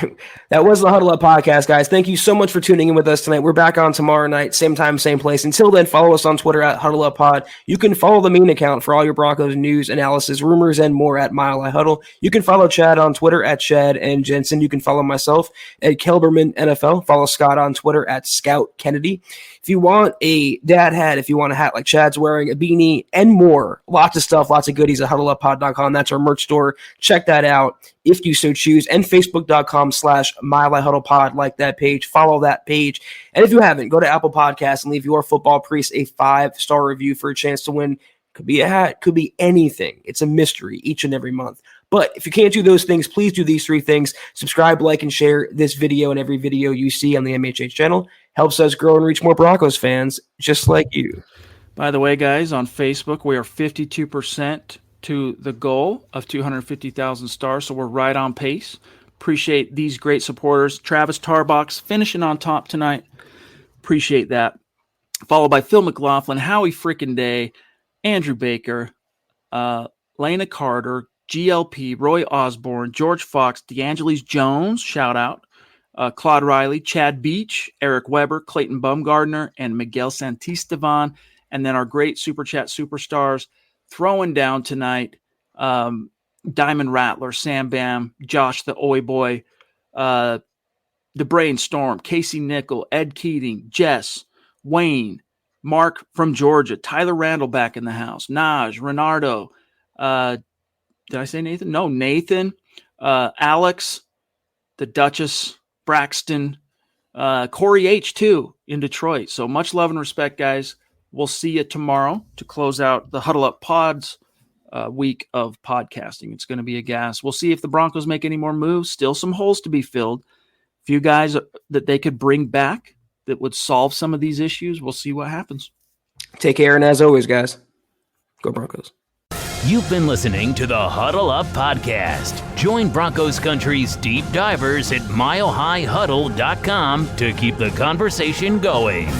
That was the Huddle Up Podcast, guys. Thank you so much for tuning in with us tonight. We're back on tomorrow night, same time, same place. Until then, follow us on Twitter at Huddle Up Pod. You can follow the main account for all your Broncos news, analysis, rumors, and more at Mile High Huddle. You can follow Chad on Twitter at Chad and Jensen. You can follow myself at Kelberman NFL. Follow Scott on Twitter at Scout Kennedy. If you want a dad hat, if you want a hat like Chad's wearing, a beanie, and more, lots of stuff, lots of goodies at huddleuppod.com. That's our merch store. Check that out if you so choose. And Facebook.com/MileHuddlePod. Like that page. Follow that page. And if you haven't, go to Apple Podcasts and leave your football priest a 5-star review for a chance to win. Could be a hat, could be anything. It's a mystery each and every month. But if you can't do those things, please do these 3 things. Subscribe, like, and share this video and every video you see on the MHH channel. Helps us grow and reach more Broncos fans just like you. By the way, guys, on Facebook, we are 52% to the goal of 250,000 stars, so we're right on pace. Appreciate these great supporters. Travis Tarbox finishing on top tonight. Appreciate that. Followed by Phil McLaughlin, Howie Frickin' Day, Andrew Baker, Lena Carter, GLP, Roy Osborne, George Fox, DeAngelis Jones, shout out, Claude Riley, Chad Beach, Eric Weber, Clayton Bumgardner, and Miguel Santisteban. And then our great Super Chat superstars throwing down tonight, Diamond Rattler, Sam Bam, Josh the Oi Boy, the Brainstorm, Casey Nickel, Ed Keating, Jess, Wayne, Mark from Georgia, Tyler Randall back in the house, Naj, Renardo, did I say Nathan? No, Nathan, Alex, the Duchess, Braxton, Corey H. too in Detroit. So much love and respect, guys. We'll see you tomorrow to close out the Huddle Up Pods week of podcasting. It's going to be a gas. We'll see if the Broncos make any more moves. Still some holes to be filled. A few guys that they could bring back that would solve some of these issues. We'll see what happens. Take care, and as always, guys, go Broncos. You've been listening to the Huddle Up Podcast. Join Broncos Country's deep divers at milehighhuddle.com to keep the conversation going.